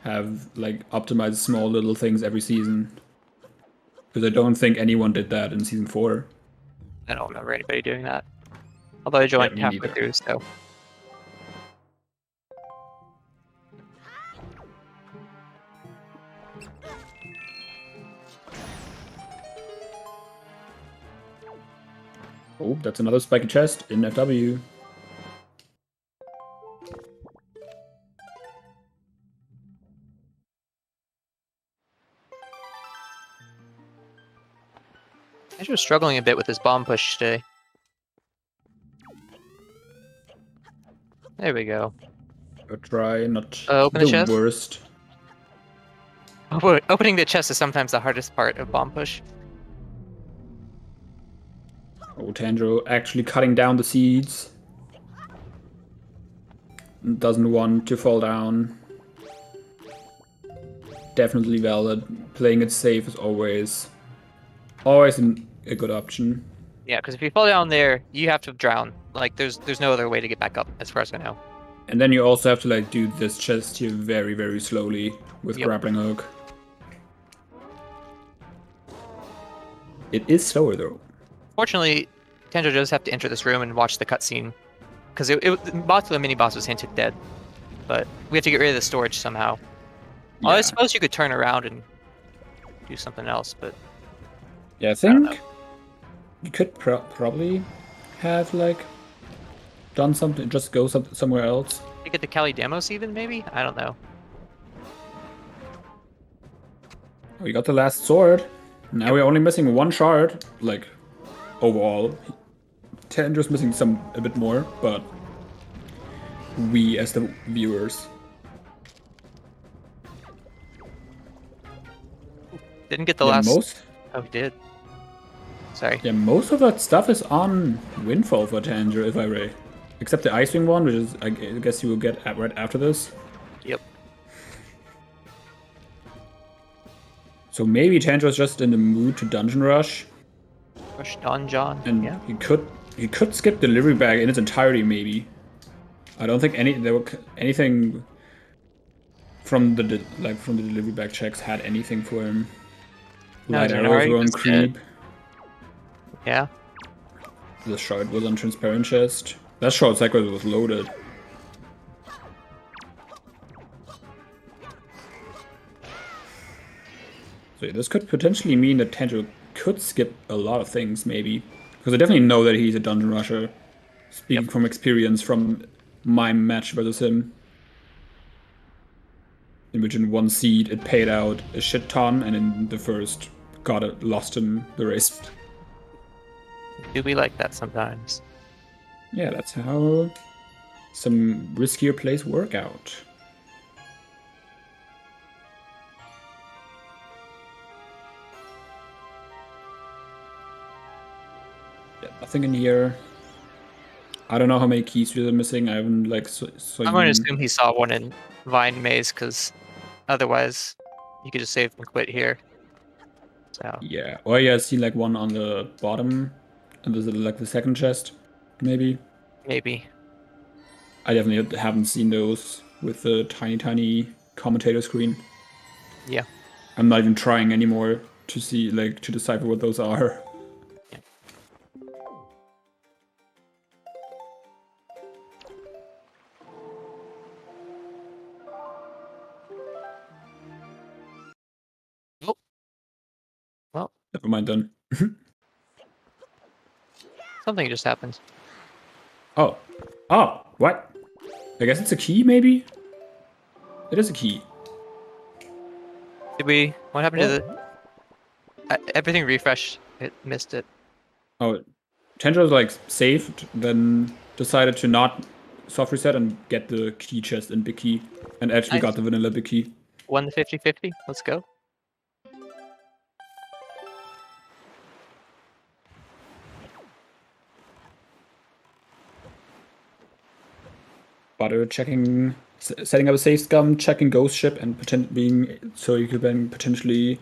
have like optimized small little things every season. Because I don't think anyone did that in season 4. I don't remember anybody doing that. Although I joined me halfway neither. through, so. Oh, that's another spiky chest in FW. Andrew's struggling a bit with his bomb push today. There we go. I'll try, not open the chest? worst. Opening the chest is sometimes the hardest part of bomb push. Oh, Tanjo actually cutting down the seeds. Doesn't want to fall down. Definitely valid. Playing it safe is always a good option. Yeah, because if you fall down there, you have to drown. Like, there's no other way to get back up, as far as I know. And then you also have to like do this chest here very, very slowly with grappling hook. It is slower though. Fortunately, Tanjo does have to enter this room and watch the cutscene, because the boss of the mini boss was hinted dead. but we have to get rid of the storage somehow. Yeah. Well, I suppose you could turn around and do something else, but Yeah, I don't think you could probably have like done something, just go somewhere else. you get the Cali Demos even maybe? I don't know. We got the last sword. Now we're only missing one shard, like, overall. Tanjo's missing a bit more, but we as the viewers. Didn't get the Yeah, last. Oh, he did. Sorry. Yeah, most of that stuff is on Windfall for Tanjo, if I may. Except the Ice Wing one, which is, I guess you will get right after this. Yep. So maybe Tanjo's just in the mood to dungeon rush. Rush Donjon. And Yeah. he could skip delivery bag in its entirety, maybe. I don't think anything from the delivery bag checks had anything for him. No, Light arrows January were on was creep. Yeah. The shard was on transparent chest. That short cycle was loaded. So yeah, this could potentially mean that Tanjo could skip a lot of things, maybe. Because I definitely know that he's a dungeon rusher. Speaking from experience from my match versus him. In which in one seed it paid out a shit ton, and in the first lost him the race. Do be like that sometimes. Yeah, that's how some riskier plays work out. Yeah, nothing in here. I don't know how many keys you're missing. I haven't like I'm going to assume he saw one in Vine Maze because otherwise you could just save and quit here. So yeah, or yeah, I see like one on the bottom, and there's like the second chest, maybe. maybe. I definitely haven't seen those with the tiny commentator screen. Yeah. I'm not even trying anymore to see like to decipher what those are. Oh. Well, Never mind then. something just happened. Oh, what? I guess it's a key, maybe? It is a key. Did we? What happened to the? Everything refreshed. It missed it. Oh, Tanjo's like saved, then decided to not soft reset and get the key chest in big key, and actually Nice. got the vanilla big key. Won the 50-50. Let's go. Butter checking, setting up a safe scum, checking ghost ship, and so you could then potentially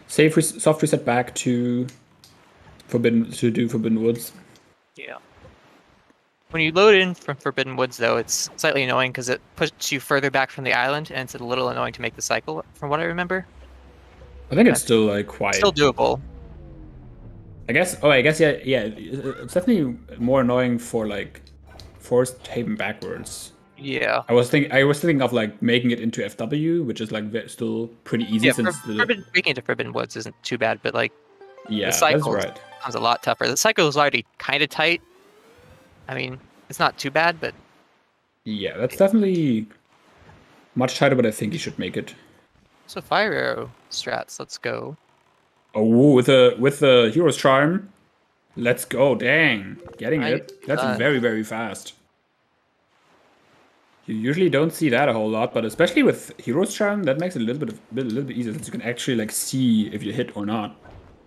soft reset back to Forbidden Woods. Yeah. When you load in from Forbidden Woods, though, it's slightly annoying because it puts you further back from the island, and it's a little annoying to make the cycle, from what I remember. I think it's still like quite. Still doable. I guess. Oh, I guess yeah. It's definitely more annoying for like forced tapen backwards. Yeah. I was thinking of like making it into FW, which is like still pretty easy Yeah. since Making it to Forbidden Woods isn't too bad, but like yeah, the cycle that's right. becomes a lot tougher. The cycle is already kind of tight. I mean, it's not too bad, but yeah, that's definitely much tighter. But I think you should make it. so fire arrow strats. Let's go. Oh, with the hero's charm, let's go! Dang, getting it. That's very very fast. You usually don't see that a whole lot, but especially with hero's charm, that makes it a little bit easier since you can actually like see if you hit or not.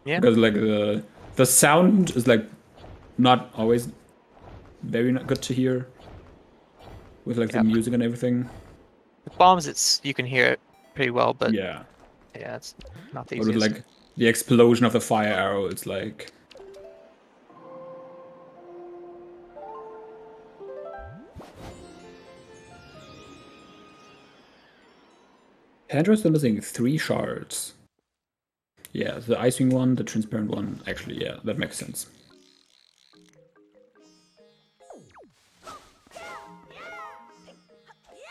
Yeah. Because like the sound is like not always very good to hear with like the music and everything. With bombs, you can hear it pretty well, but yeah, it's not the but easiest. with like the explosion of the fire arrow, it's like. Tanjo's still missing 3 shards. Yeah, the Ice Wing one, the transparent one. Actually, yeah, that makes sense.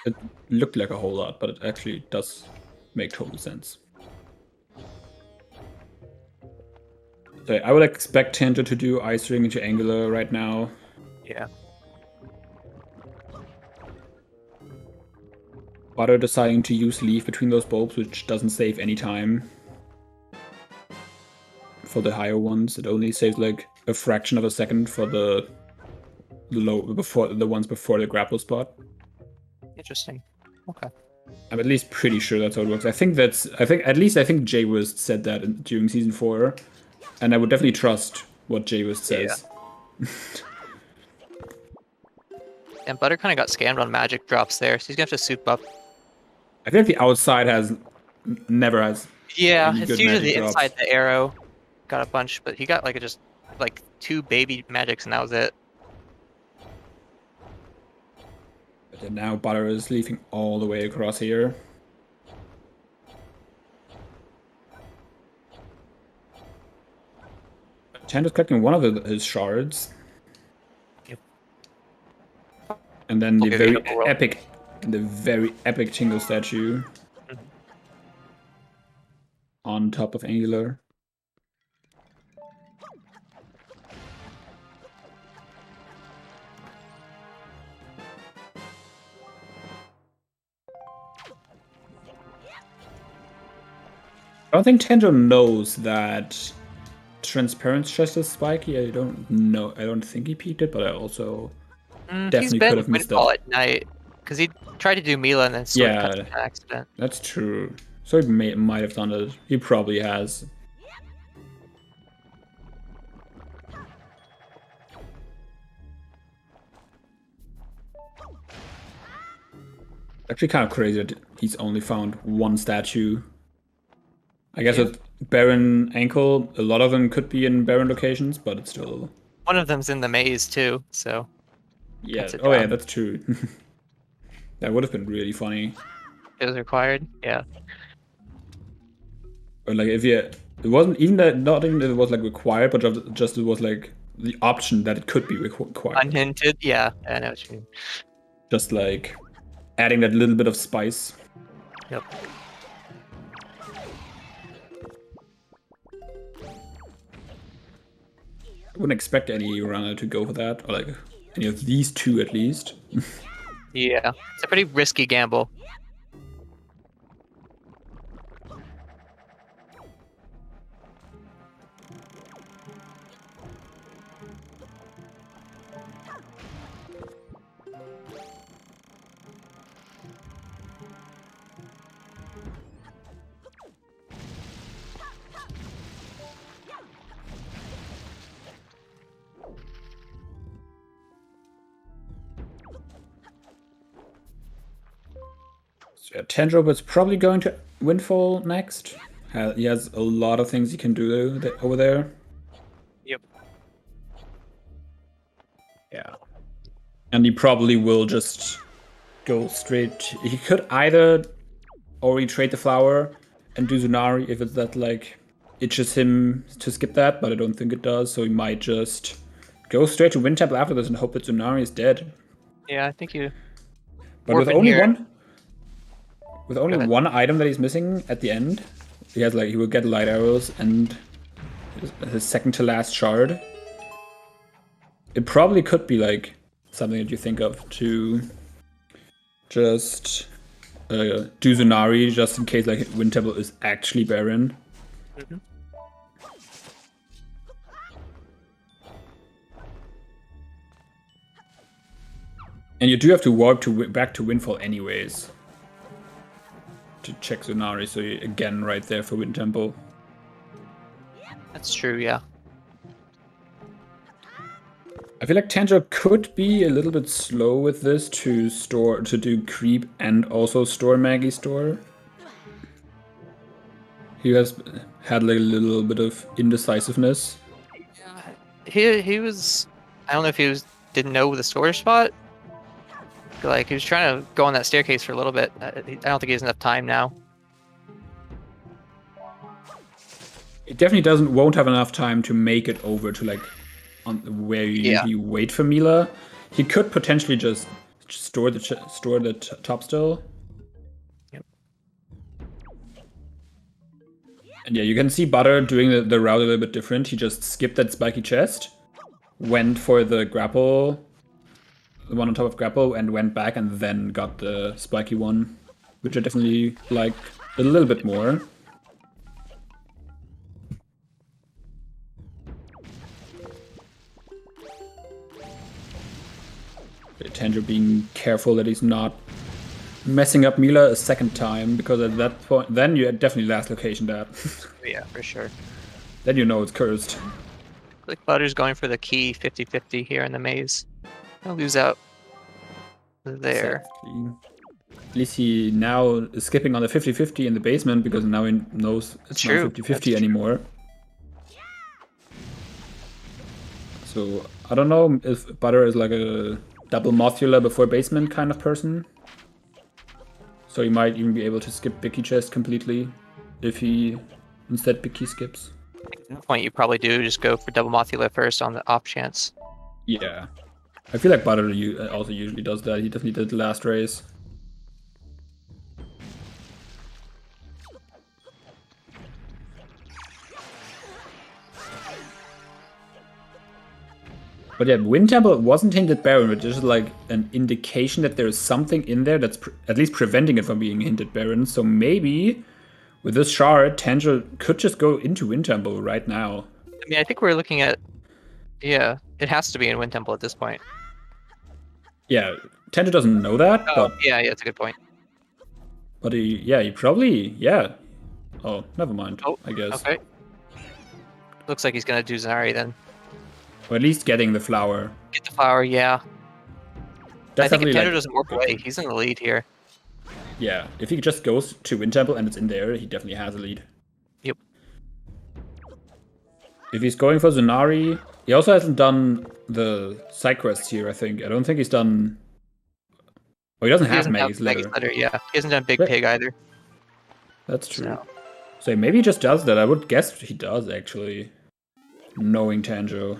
It looked like a whole lot, but it actually does make total sense. So I would expect Tanjo to do Ice Ring into Angular right now. Yeah. Butter deciding to use Leaf between those bulbs, which doesn't save any time. For the higher ones, it only saves like a fraction of a second for the ones before the grapple spot. Interesting. Okay. I'm at least pretty sure that's how it works. I think Jay Wist said that during season 4, and I would definitely trust what Jay Wist says. Yeah. And Butter kind of got scammed on magic drops there, so he's gonna have to soup up. I think the outside never has. Yeah, any it's good usually magic the drops. inside the arrow. Got a bunch, but he got like just 2 baby magics, and that was it. But then now Butter is leafing all the way across here. Tando's collecting one of his shards. Yep. And then the Okay, very double roll. epic Tingle statue on top of Angular. I don't think Tanjo knows that Transparent chest is spiky. I don't know. I don't think he peeked it, but I also He's definitely been could have missed Windfall that. at night because he tried to do Mila and then sword cut Yeah. an accident. That's true. So he might have done it. He probably has. Actually kind of crazy that he's only found one statue. I guess with barren ankle, a lot of them could be in barren locations, but it's still... One of them's in the maze too, so Yeah. cuts it Oh yeah, down. that's true. That would have been really funny. It was required. Yeah. Or like if it wasn't even that, not even that it was like required, but just it was like the option that it could be required. Unhinted. Yeah, I know what you mean. Just like adding that little bit of spice. Yep. I wouldn't expect any runner to go for that, or like any of these two at least. Yeah, it's a pretty risky gamble. So yeah, Tendrop is probably going to Windfall next. He has a lot of things he can do over there. Yep. Yeah. And he probably will just go straight. He could either already trade the flower and do Zunari if it's that like itches him to skip that, but I don't think it does. So he might just go straight to Wind Temple after this and hope that Zunari is dead. Yeah, I think you. But Warp with in only here. one one item that he's missing at the end, he will get light arrows and his second to last shard. It probably could be like something that you think of to just do Zunari just in case like Wind Temple is actually barren. Mhm. And you do have to warp back to Windfall anyways to check Zunari, so you, again right there for Wind Temple. That's true. Yeah. I feel like Tanjo could be a little bit slow with this to do creep and also store Maggie store. He has had like a little bit of indecisiveness. He was. I don't know if didn't know the storage spot. Like he was trying to go on that staircase for a little bit. I don't think he has enough time now. It definitely won't have enough time to make it over to like on where you usually wait for Mila. He could potentially just store the top still. Yep. And yeah, you can see Butter doing the route a little bit different. He just skipped that spiky chest, went for the grapple, the one on top of grapple, and went back and then got the spiky one, which I definitely like a little bit more. Tanjo being careful that he's not messing up Mila a second time, because at that point, then you definitely last location that. Yeah, for sure. Then you know it's cursed. Like Butter's going for the key 50-50 here in the maze. He'll lose out there. Exactly. At least he now is skipping on the 50-50 in the basement, because now he knows it's not 50-50 anymore. So I don't know if Butter is like a double mothula before basement kind of person. So he might even be able to skip Bicky chest completely if he instead Bicky skips. At that point, you probably do just go for double mothula first on the off chance. Yeah. I feel like Butter also usually does that. He definitely did the last race. But yeah, Wind Temple wasn't hinted Baron, but just like an indication that there is something in there that's at least preventing it from being hinted Baron. So maybe with this shard, Tanjo could just go into Wind Temple right now. I mean, I think we're looking at... Yeah, it has to be in Wind Temple at this point. Yeah, Tanjo doesn't know that, but... Yeah, that's a good point. But he probably... Yeah. Oh, never mind, I guess. Okay. Looks like he's gonna do Zanari then. Or at least getting the flower. Get the flower, yeah. I think if Tanjo like, doesn't work away, he's in the lead here. Yeah, if he just goes to Wind Temple and it's in there, he definitely has a lead. Yep. If he's going for Zanari, he also hasn't done the side quests here, I think. I don't think he's done... Oh, he doesn't have Maggie's letter. Yeah. He hasn't done Big Pig either. That's true. So maybe he just does that. I would guess he does, actually. Knowing Tanjo.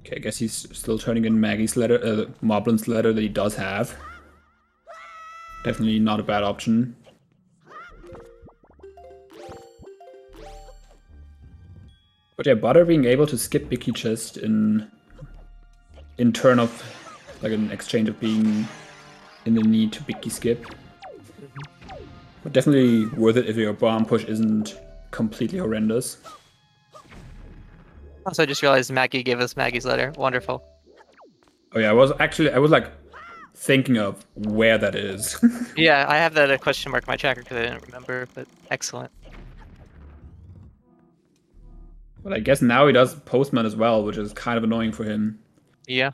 Okay, I guess he's still turning in Maggie's letter, Moblin's letter that he does have. Definitely not a bad option. But yeah, Butter being able to skip Bicky chest in turn of, like an exchange of being in the need to Bicky skip. But definitely worth it if your bomb push isn't completely horrendous. Also, I just realized Maggie gave us Maggie's letter. Wonderful. Oh yeah, I was like thinking of where that is. Yeah, I have that question mark in my tracker because I didn't remember, but excellent. But I guess now he does Postman as well, which is kind of annoying for him. Yeah.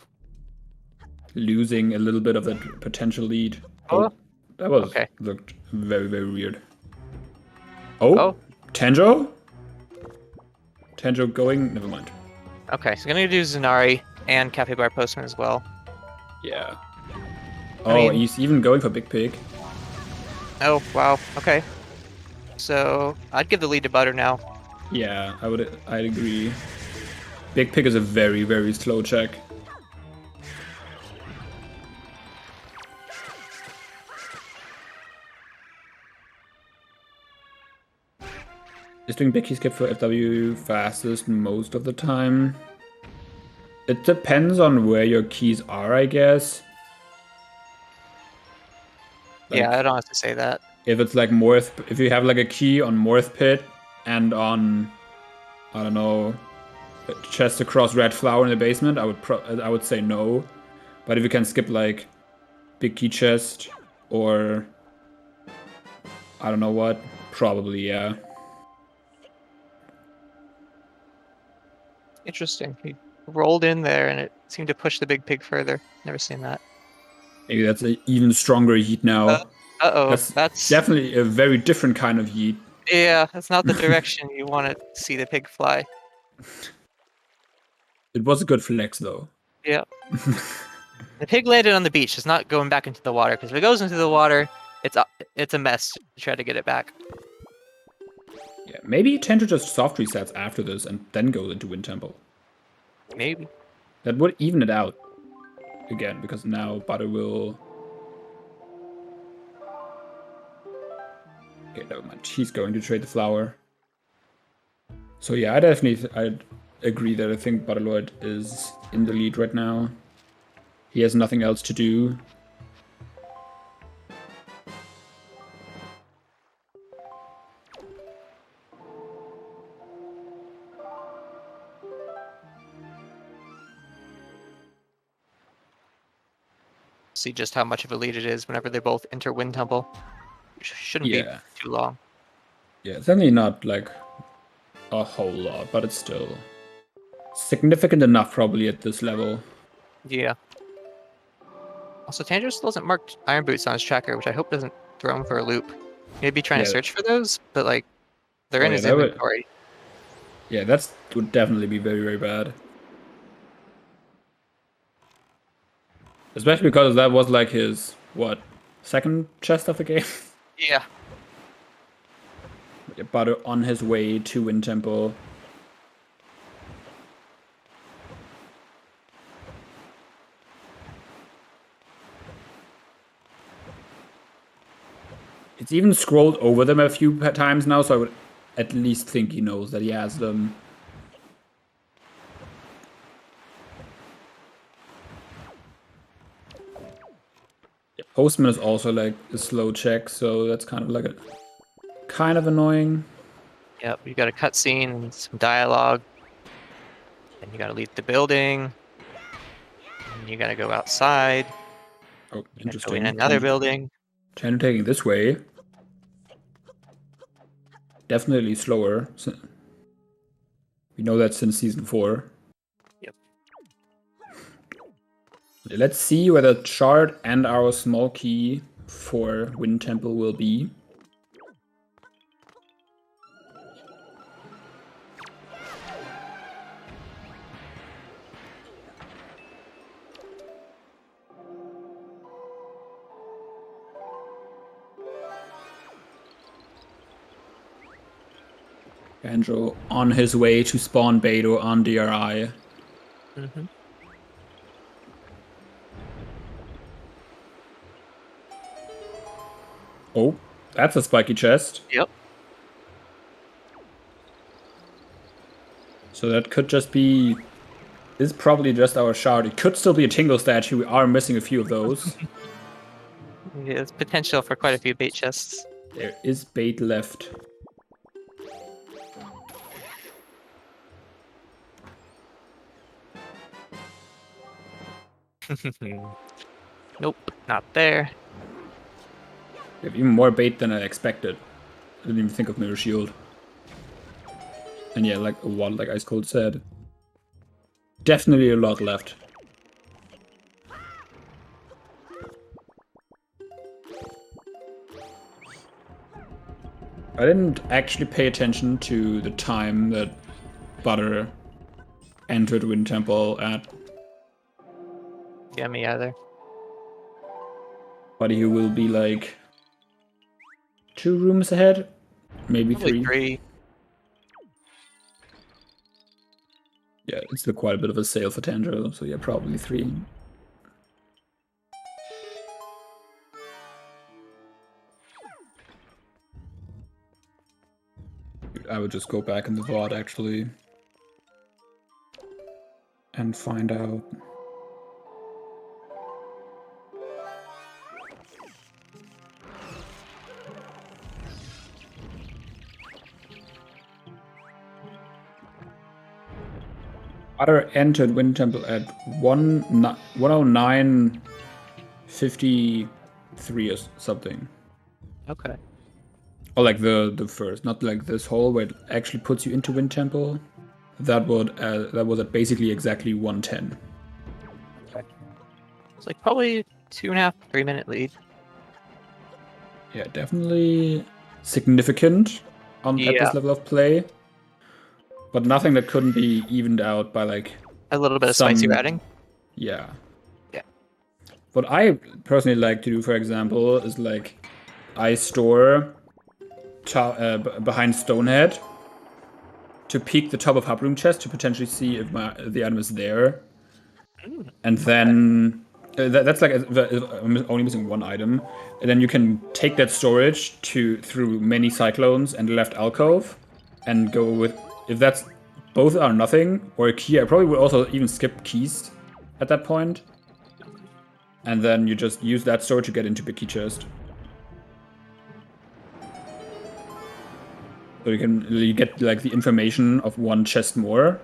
Losing a little bit of that potential lead. Oh, that was okay. Looked very, very weird. Oh, Tanjo? Tanjo going? Never mind. Okay, so I'm gonna do Zanari and Cafe Bar Postman as well. Yeah. Oh, he's even going for Big Pig. Oh, wow. Okay. So I'd give the lead to Butter now. Yeah, I'd agree. Big Pig is a very, very slow check. Is doing Big Key skip for FW fastest most of the time? It depends on where your keys are, I guess. Like, yeah, I don't have to say that. If it's like Morth, if you have like a key on Morth Pit and on, I don't know, chest across Red Flower in the basement, I would say no. But if you can skip like Big Key Chest or I don't know what, probably yeah. Interesting. He rolled in there and it seemed to push the Big Pig further. Never seen that. Maybe that's an even stronger yeet now. Uh-oh. That's definitely a very different kind of yeet. Yeah, that's not the direction you want to see the pig fly. It was a good flex, though. Yeah. The pig landed on the beach. It's not going back into the water, because if it goes into the water, it's a mess to try to get it back. Yeah, maybe Tanjo just soft resets after this and then goes into Wind Temple. Maybe. That would even it out again, because now Butter will... Okay, never mind. He's going to trade the flower. So yeah, I'd agree that I think Butterlord is in the lead right now. He has nothing else to do. See just how much of a lead it is whenever they both enter Wind Temple. Shouldn't be too long. Yeah, it's certainly not like a whole lot, but it's still significant enough probably at this level. Yeah. Also, tanjo still doesn't mark Iron Boots on his tracker, which I hope doesn't throw him for a loop. Maybe trying to search for those, but like they're in his inventory. Yeah, that would definitely be very, very bad. Especially because that was like his, what, second chest of the game? Yeah. Butter on his way to Wind Temple. It's even scrolled over them a few times now, so I would at least think he knows that he has them. Yeah, Postman is also like a slow check, so that's kind of like a kind of annoying. Yep, you got a cutscene and some dialogue. And you gotta leave the building. And you gotta go outside. Oh, interesting. Go in another building. Tanjo taking this way. Definitely slower. We know that since season 4. Yep. Let's see where the shard and our small key for Wind Temple will be. Banjo on his way to spawn Beidou on DRI. Mm-hmm. Oh, that's a spiky chest. Yep. So that could just be... This is probably just our shard. It could still be a Tingle statue. We are missing a few of those. Yeah, there's potential for quite a few bait chests. There is bait left. Nope, not there. We have even more bait than I expected. I didn't even think of Mirror Shield. And yeah, like what like Ice Cold said. Definitely a lot left. I didn't actually pay attention to the time that Butter entered Wind Temple at. Yeah, me either. But he will be like 2 rooms ahead, maybe Probably 3. 3. Yeah, it's still quite a bit of a sale for Tanjo, so yeah, probably 3. I would just go back in the VOD actually and find out. Butter entered Wind Temple at 109.53 or something. Okay. Or like the first, not like this hole where it actually puts you into Wind Temple. That was at basically exactly 110. Okay. It's like probably 2.5, 3 minute lead. Yeah, definitely significant at this level of play. But nothing that couldn't be evened out by like a little bit of spicy routing. Yeah. Yeah. What I personally like to do, for example, is like I store behind Stonehead to peek the top of hub room chest to potentially see if the item is there. And then that's like I'm only missing one item. And then you can take that storage through many cyclones and the left alcove and go with, if that's both are nothing or a key. I probably would also even skip keys at that point. And then you just use that storage to get into the key chest. So you get like the information of one chest more.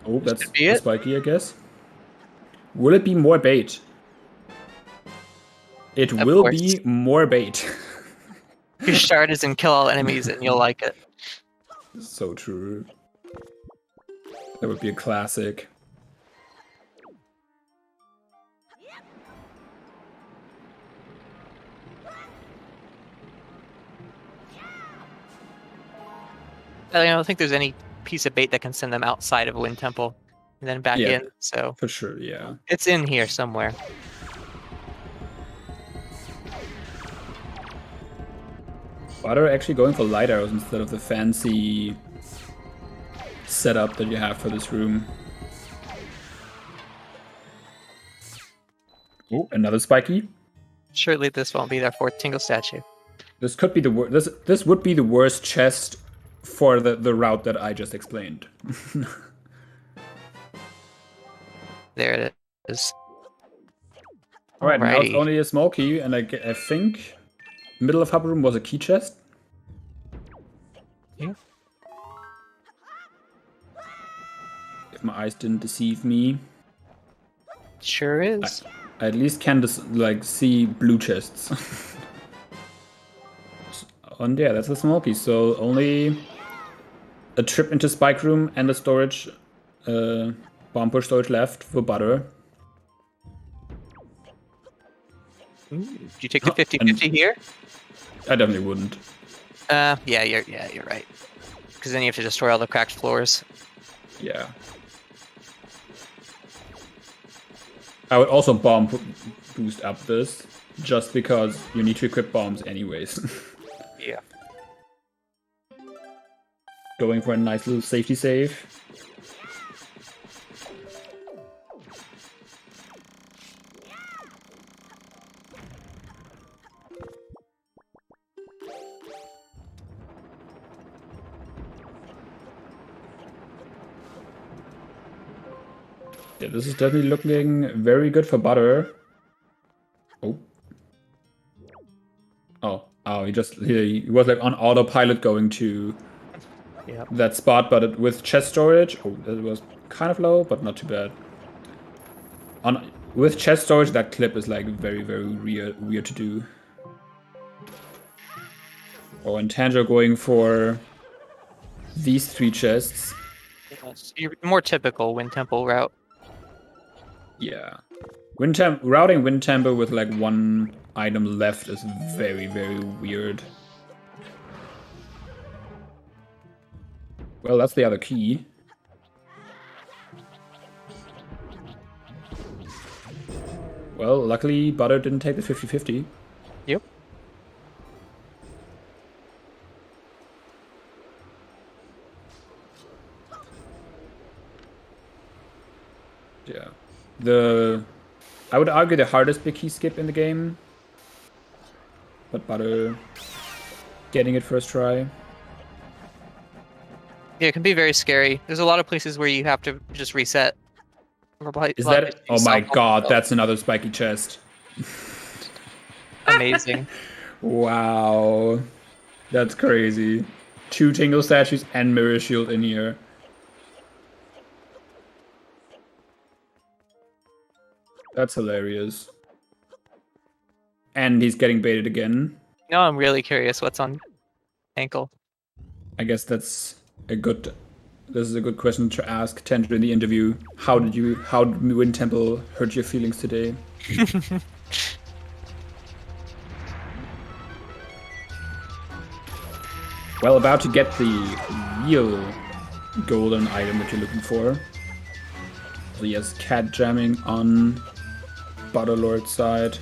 Oh, that's spiky, I guess. Will it be more bait? It will be more bait. Your start is in kill all enemies and you'll like it. So true. That would be a classic. I don't think there's any piece of bait that can send them outside of Wind Temple and then back in. So for sure, yeah. It's in here somewhere. Butter actually going for light arrows instead of the fancy setup that you have for this room. Oh, another spiky. Surely this won't be their fourth Tingle statue. This could be the worst. This would be the worst chest for the route that I just explained. There it is. Alright, now it's only a small key, and I think middle of hub room was a key chest. Yeah. If my eyes didn't deceive me. Sure is. I at least can see blue chests. And yeah, that's a small key. So only a trip into Spike Room and a storage, bomb push storage left for Butter. Ooh, do you take the 50-50 here? I definitely wouldn't. Yeah, you're right. Because then you have to destroy all the cracked floors. Yeah. I would also bomb boost up this, just because you need to equip bombs anyways. Yeah. Going for a nice little safety save. Yeah, this is definitely looking very good for Butter. Oh. Oh, he was like on autopilot going to that spot, but with chest storage, that was kind of low, but not too bad. With chest storage, that clip is like very, very weird to do. Oh, and Tanjo going for these three chests. Your more typical Wind Temple route. Yeah. Routing Wind Temple with like one item left is very, very weird. Well, that's the other key. Well, luckily Butter didn't take the 50-50. Yep. Yeah. I would argue the hardest big key skip in the game. But Butter getting it first try. Yeah, it can be very scary. There's a lot of places where you have to just reset. Is that? Oh my god, that's another spiky chest. Amazing. Wow. That's crazy. 2 Tingle statues and Mirror Shield in here. That's hilarious. And he's getting baited again. No, I'm really curious what's on ankle. I guess this is a good question to ask Tendra in the interview. How did Wind Temple hurt your feelings today? Well, about to get the real golden item that you're looking for. So yes, cat jamming on Butterlord's side.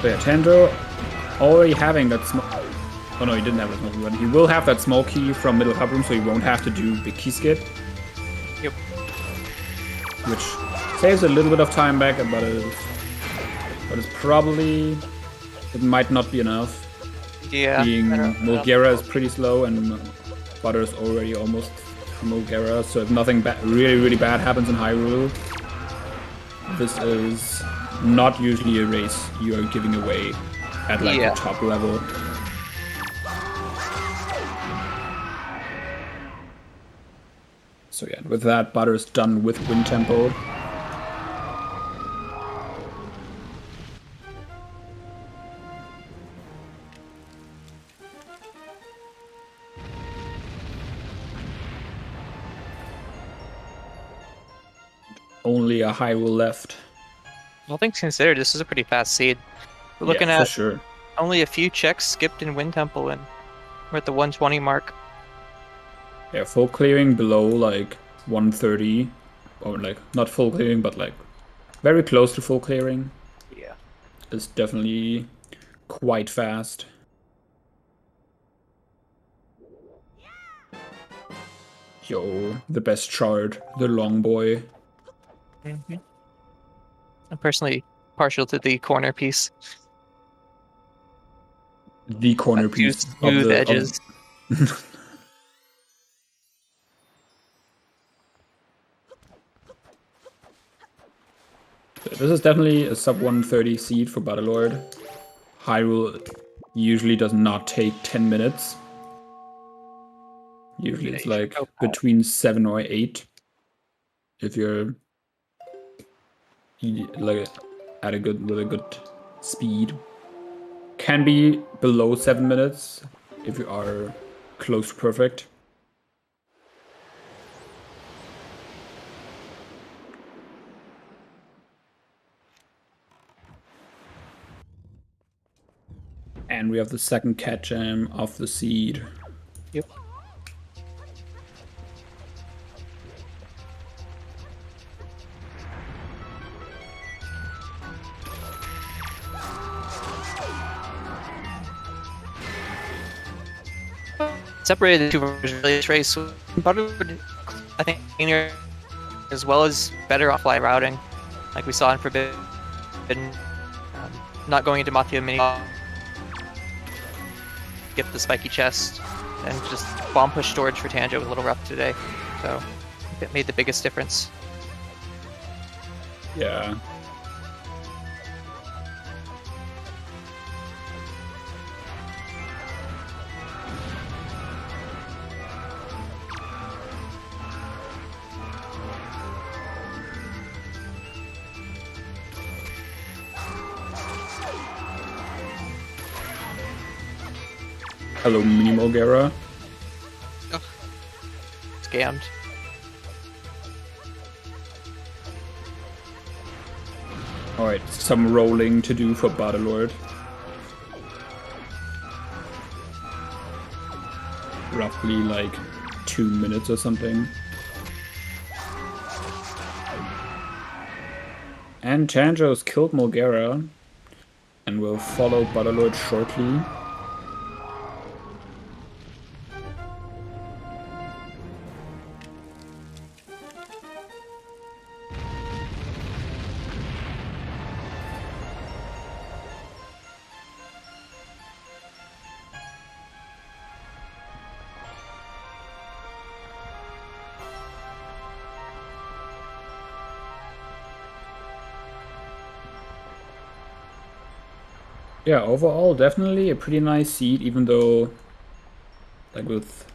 So yeah, Tanjo already having that small... Oh no, he didn't have that small key, but he will have that small key from middle hub room, so he won't have to do big key skip. Yep. Which saves a little bit of time back, but it's probably... It might not be enough. Yeah. Being Mulgera is pretty slow, and Butter is already almost Mulgera, so if nothing really bad happens in Hyrule, this is not usually a race you are giving away at like the top level. So yeah, with that, Butter is done with Wind Tempo. Only a Hyrule left. All things considered, this is a pretty fast seed. We're looking for at sure. only a few checks skipped in Wind Temple, and we're at the 120 mark. Yeah, full clearing below like 130, or like not full clearing, but like very close to full clearing. Yeah. Is definitely quite fast. Yo, the best chart, the long boy. Mm-hmm. I'm personally partial to the corner piece. The corner piece smooth of the edges. This is definitely a sub 130 seed for Butterlord. Hyrule usually does not take 10 minutes. Usually it's like between 7 or 8. If you're like at a good speed. Can be below 7 minutes if you are close to perfect. And we have the second cat gem of the seed. Yep. Separated the two versions of this race. Butterlord, I think, as well as better offline routing, like we saw in Forbidden. Not going into Mathia Mini, get the spiky chest, and just bomb push storage for Tanjo was a little rough today. So it made the biggest difference. Yeah. Hello, Mini Mulgera. Oh. Scammed. Alright, some rolling to do for Butterlord. Roughly like 2 minutes or something. And Tanjo's killed Mulgera and will follow Butterlord shortly. Yeah, overall, definitely a pretty nice seed, even though, like, with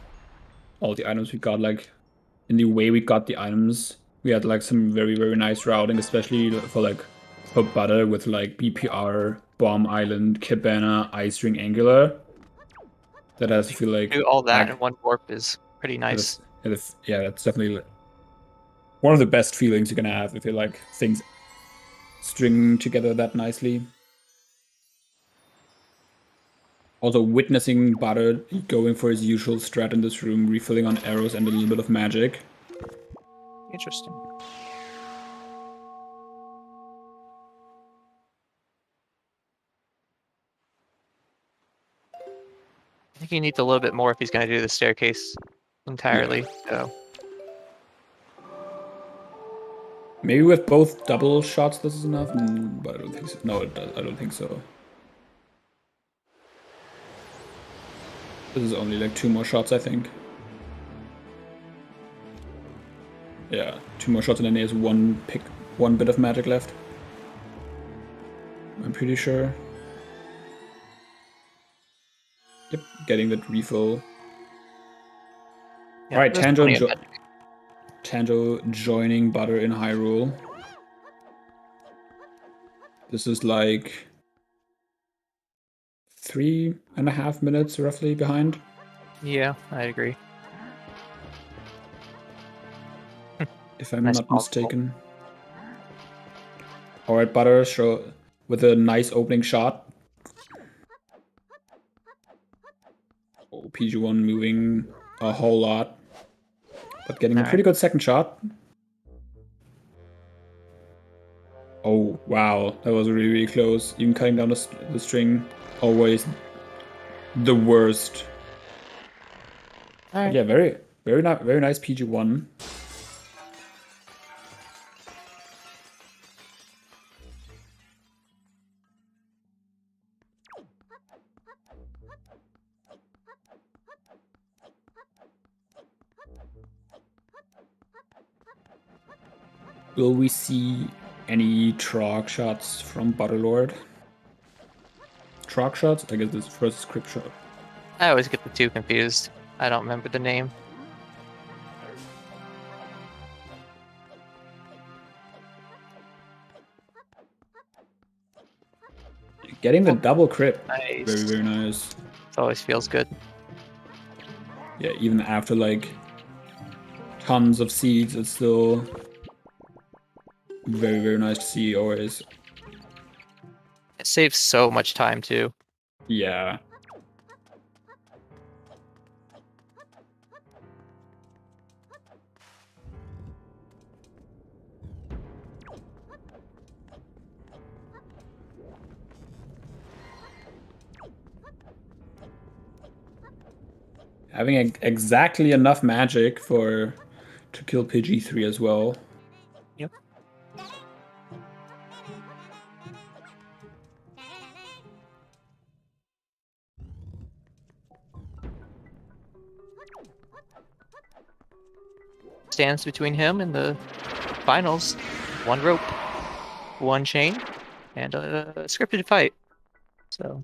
all the items we got, like, in the way we got the items, we had, like, some very nice routing, especially for, like, for Butter with, like, BPR, Bomb Island, Cabana, Ice Ring, Angular. That has to feel like... Do all that like, in one warp is pretty nice. Yeah, that's definitely one of the best feelings you're gonna have if you like things string together that nicely. Also witnessing Butter going for his usual strat in this room, refilling on arrows and a little bit of magic. Interesting. think he needs a little bit more if he's going to do the staircase entirely. So Maybe with both double shots this is enough, but I don't think so. No, I don't think so. This is only like 2 more shots, I think. Yeah, 2 more shots and then he has one bit of magic left. I'm pretty sure. Yep, getting that refill. yeah, Alright, there's plenty of Tanjo joining Butter in Hyrule. This is like 3.5 minutes roughly behind. Yeah, I agree. If I'm That's not possible. mistaken. Alright, Butter show with a nice opening shot. Oh, PG1 moving a whole lot. But getting a pretty good second shot. Oh, wow. That was really, really close. Even cutting down the string. Always the worst. Alright. Yeah, very nice PG1. Will we see any Trog shots from Butterlord? Trog shots? I guess this is first script shot. I always get the two confused. I don't remember the name. Getting the double crit. Nice. Very, very nice. It always feels good. Yeah, even after like tons of seeds, it's still very, very nice to see always. It saves so much time too. Yeah. Having exactly enough magic to kill PG3 as well. Yep. Stands between him and the finals. 1 rope, 1 chain, and a scripted fight. So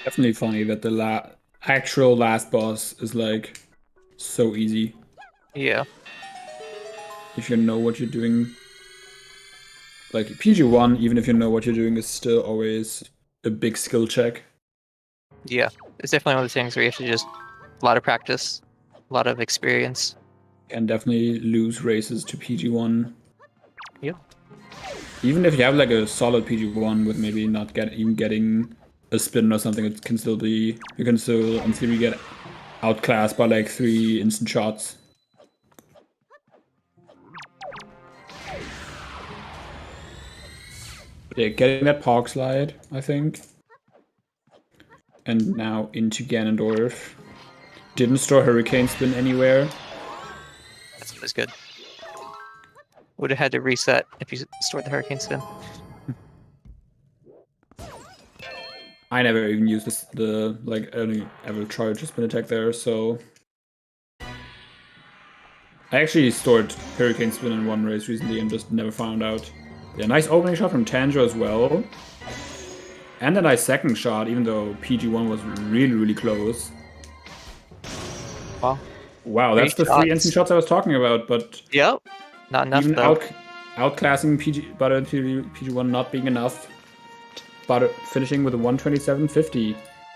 Definitely funny that the actual last boss is like so easy. yeah. If you know what you're doing. Like PG1, even if you know what you're doing, is still always a big skill check. Yeah. It's definitely one of those things where you have to just a lot of practice, a lot of experience. And definitely lose races to PG1. Yep. Even if you have like a solid PG1 with maybe not even getting a spin or something, it can still be, you can still in theory get outclassed by like 3 instant shots. But yeah, getting that Pog slide, I think. And now into Ganondorf. Didn't store Hurricane Spin anywhere. That's good. Would have had to reset if you stored the Hurricane Spin. I never even used this, I only ever tried to spin attack there, so... I actually stored Hurricane Spin in one race recently and just never found out. Yeah, nice opening shot from Tanjo as well. And a nice second shot, even though PG1 was really, really close. Wow, that's the 3 instant shots I was talking about, but... Yep. Not enough, even though. outclassing PG1 not being enough. But finishing with a 127.50.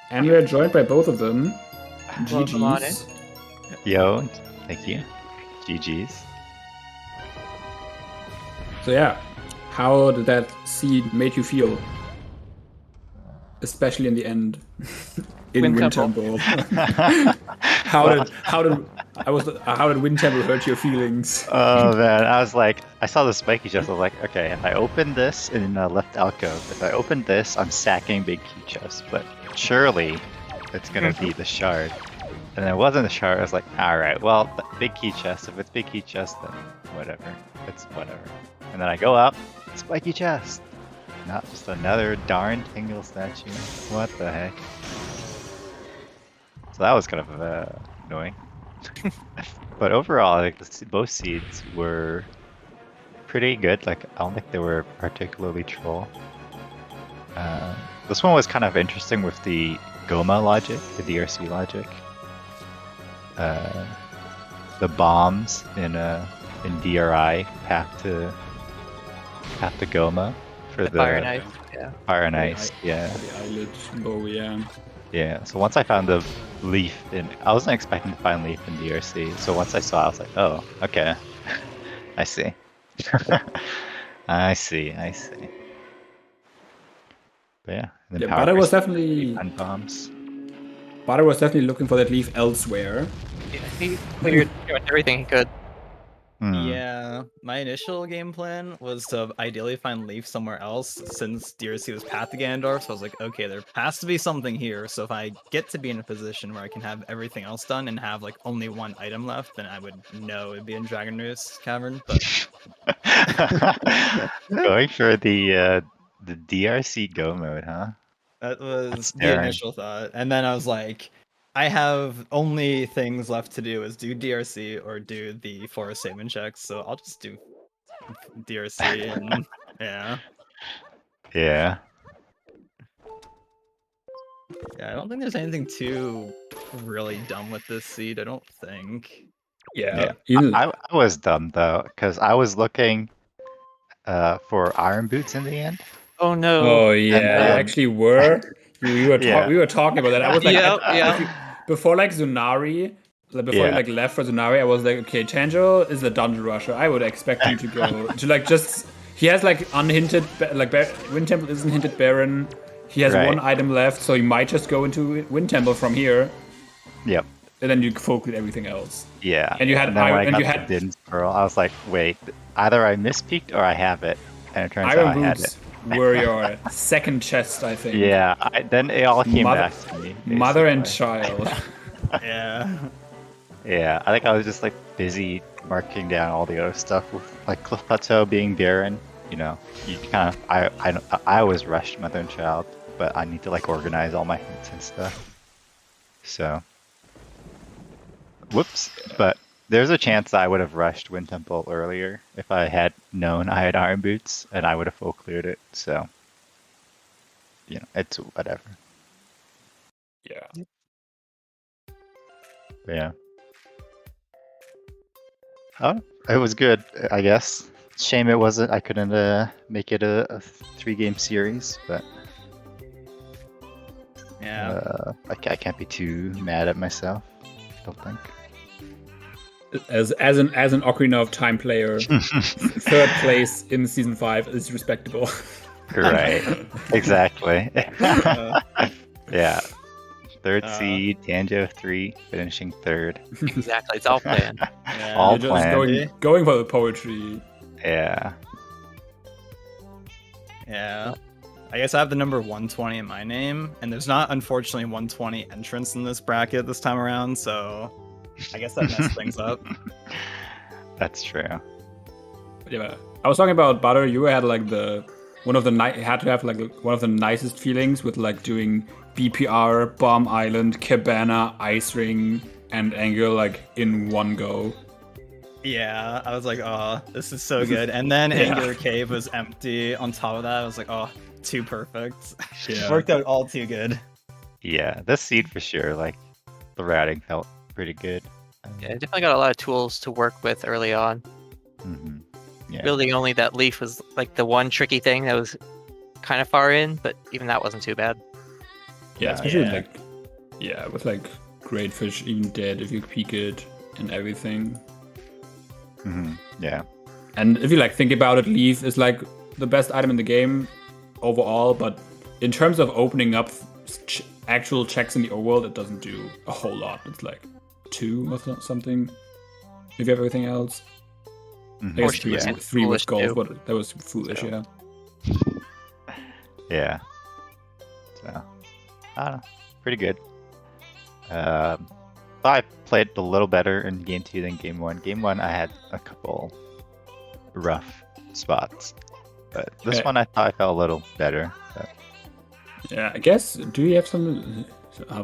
And we are joined by both of them. GG's. Yo, thank you. GG's. So yeah, how did that seed make you feel? Especially in the end. In Wind Temple. how did Wind Temple hurt your feelings? Oh man, I was like, I saw the spiky chest. I was like, okay, if I open this in left alcove, if I open this, I'm sacking big key chest. But surely, it's gonna be the shard. And it wasn't the shard. I was like, all right, well, big key chest. If it's big key chest, then whatever. It's whatever. And then I go up, spiky chest. Not just another darn Tingle statue. What the heck? So that was kind of annoying. But overall, I think both seeds were pretty good. Like, I don't think they were particularly troll. This one was kind of interesting with the Goma logic, the DRC logic. The bombs in DRI path to Goma for the Fire Knife, yeah. Fire and Ice, yeah. The eyelid bow, yeah. Yeah, so once I found the leaf I wasn't expecting to find leaf in DRC, so once I saw it, I was like, oh, okay. I see. I see. But yeah. And then Butter was definitely bombs. Butter was definitely looking for that leaf elsewhere. Yeah, he cleared everything he could. Yeah, my initial game plan was to ideally find Leaf somewhere else since DRC was path to Ganondorf, so I was like, okay, there has to be something here, so if I get to be in a position where I can have everything else done and have like only one item left, then I would know it'd be in Dragon Roost Cavern, but... Going for the DRC Go mode, huh? That was the initial thought, and then I was like, I have only things left to do is do DRC or do the forest statement checks, so I'll just do DRC and yeah. Yeah. Yeah, I don't think there's anything too really dumb with this seed, I don't think. Yeah. I was dumb though, because I was looking for iron boots in the end. Oh no. Oh yeah, you actually were. We were talking about that. I was like, before like Zunari, before he like left for Zunari, I was like, okay, Tanjo is the dungeon rusher. I would expect him to go to like just. He has like unhinted, like Wind Temple isn't hinted Baron. He has one item left, so you might just go into Wind Temple from here. Yep. And then you focus with everything else. Yeah. And you had the Din's Pearl. I was like, wait, either I mispeaked or I have it, and it turns out I had it. Were your second chest, I think. Yeah, then it all came back to me. Basically. Mother and child. Yeah. Yeah, I think I was just like busy marking down all the other stuff with like Cliff Plateau being barren. You know, you kind of I always rushed Mother and Child, but I need to like organize all my hints and stuff. So, whoops. But there's a chance that I would have rushed Wind Temple earlier if I had known I had Iron Boots, and I would have full cleared it. So, you know, it's whatever. Yeah. Yeah. Oh, it was good, I guess. Shame it wasn't. I couldn't make it a 3-game series, but yeah, I can't be too mad at myself. I don't think. As an Ocarina of Time player, third place in season 5 is respectable. Right. Exactly. Yeah. Third seed, tanjo3, finishing third. Exactly, it's all planned. Yeah. All You're planned. just going for the poetry. Yeah. Yeah. I guess I have the number 120 in my name, and there's not, unfortunately, 120 entrants in this bracket this time around, so I guess that messed things up. That's true. Yeah, I was talking about Butter. You had like one of the nicest feelings with like doing BPR, Bomb Island, Cabana, Ice Ring, and Angle like in one go. Yeah, I was like, oh, this is so good. And then Angular Cave was empty on top of that. I was like, oh, too perfect. Yeah. Worked out all too good. Yeah, this seed for sure. Like, the routing felt pretty good. Yeah, I definitely got a lot of tools to work with early on. Mm-hmm. Yeah. Building only that leaf was like the one tricky thing that was kind of far in, but even that wasn't too bad. Yeah, especially with like Great Fish even dead if you peek it and everything. Mm-hmm. Yeah. And if you like think about it, Leaf is like the best item in the game overall, but in terms of opening up actual checks in the overworld, it doesn't do a whole lot. It's like 2 or something. If you have everything else. Mhm. I guess Horseshoe was 3 was foolish golf, too. but that was foolish, So. yeah. Yeah. So, I don't know. Pretty good. Thought I played a little better in game 2 than game 1. Game 1, I had a couple rough spots, but this Okay. one I thought I felt a little better. But Yeah, I guess. Do you have some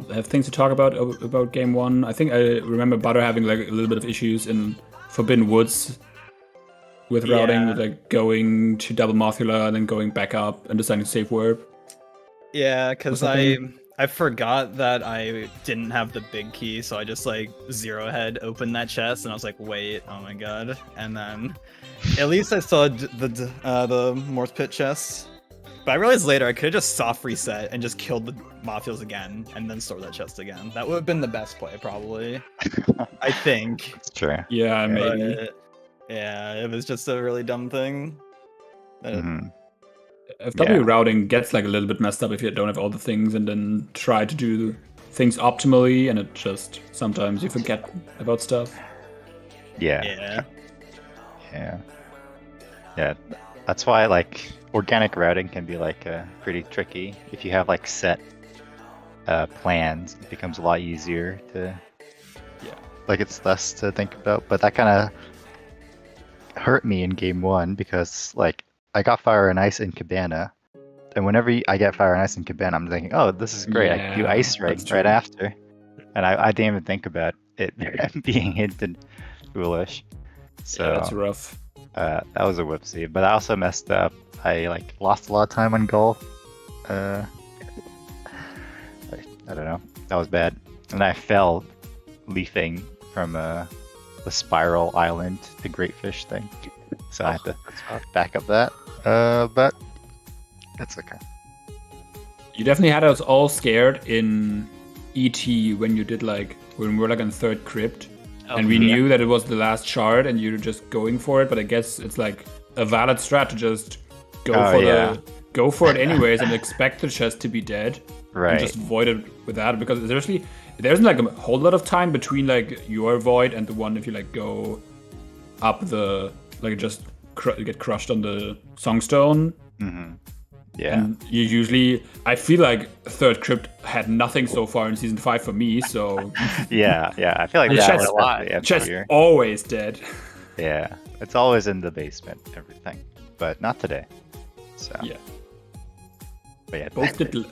have things to talk about game 1? I think I remember Butter having like a little bit of issues in Forbidden Woods with routing, Yeah. with like going to double Mothula and then going back up and deciding to save warp. Yeah, because something? I forgot that I didn't have the big key, so I just like zero head opened that chest, and I was like, wait, oh my god, and then at least I saw the Morse Pit chest. But I realized later I could have just soft reset and just killed the Mothials again, and then store that chest again. That would have been the best play, probably. I think. it's true. Yeah, maybe. But yeah, it was just a really dumb thing. Mhm. FW Yeah. routing gets like a little bit messed up if you don't have all the things and then try to do things optimally, and it just sometimes you forget about stuff. Yeah. Yeah. Yeah. Yeah. That's why like organic routing can be like pretty tricky. If you have like set plans, it becomes a lot easier to like it's less to think about. But that kind of hurt me in game 1 because like I got Fire and Ice in Cabana, and whenever I get Fire and Ice in Cabana, I'm thinking, oh, this is great. I can do Yeah, Ice Ring that's right true. after, and I didn't even think about it being hinted foolish. So Yeah, that's rough. that was a whoopsie. But I also messed up. I like lost a lot of time on golf. I don't know. That was bad. And I fell leafing from the spiral island to Great Fish thing. So I had to back up that. But it's okay. You definitely had us all scared in ET when you did like when we were like in third crypt, and we knew that it was the last shard, and you're just going for it. But I guess it's like a valid strat to just go for it anyways and expect the chest to be dead, Right. and just void it with that, because there isn't like a whole lot of time between like your void and the one if you like go up the like just get crushed on the Songstone. Mm-hmm. Yeah. And you usually, I feel like Third Crypt had nothing so far in season 5 for me, so yeah. I feel like The that chest- was definitely the just answer here. always dead. Yeah. It's always in the basement, everything. But not today. So Yeah. But yeah, Both did.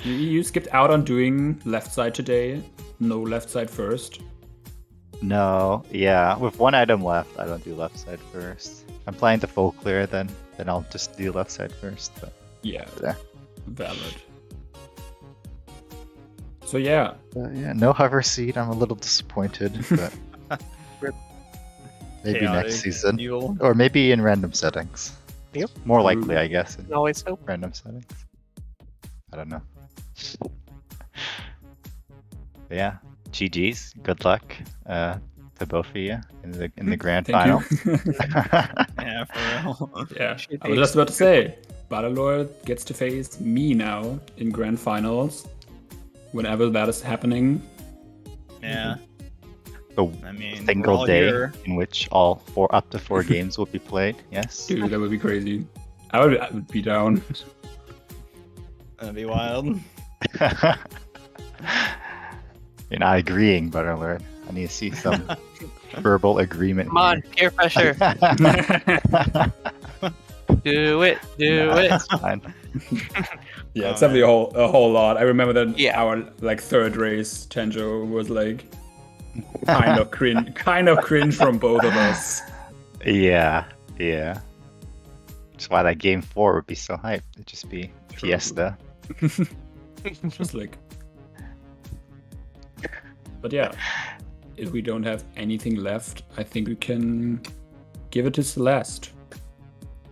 You skipped out on doing left side today. No left side first. No, yeah. With one item left, I don't do left side first. I'm planning to full clear, then I'll just do left side first. But Yeah, Yeah. valid. So yeah, yeah, no hover seat. I'm a little disappointed, but maybe Chaotic next season, fuel. or maybe in random settings. Yep. More likely, I guess, in Always hope. random settings. I don't know. But yeah, GG's. Good luck to both of you in the grand thank final. you. Yeah, for real. Yeah, I was just about to say, Butterlord gets to face me now in grand finals. Whenever that is happening. Yeah. The I mean, we're single all day here. in which up to 4 games will be played. Yes. Dude, that would be crazy. I would be down. That'd be wild. You're not agreeing, Butterlord. I need to see some verbal agreement. Come on, peer pressure. Do it. Do it. It's fine. Yeah, it's definitely a whole lot. I remember that Yeah. our like third race, Tanjo was like kind of cringe from both of us. Yeah. That's why that game 4 would be so hyped. It'd just be Fiesta. Just like. But yeah, if we don't have anything left, I think we can give it to Celeste.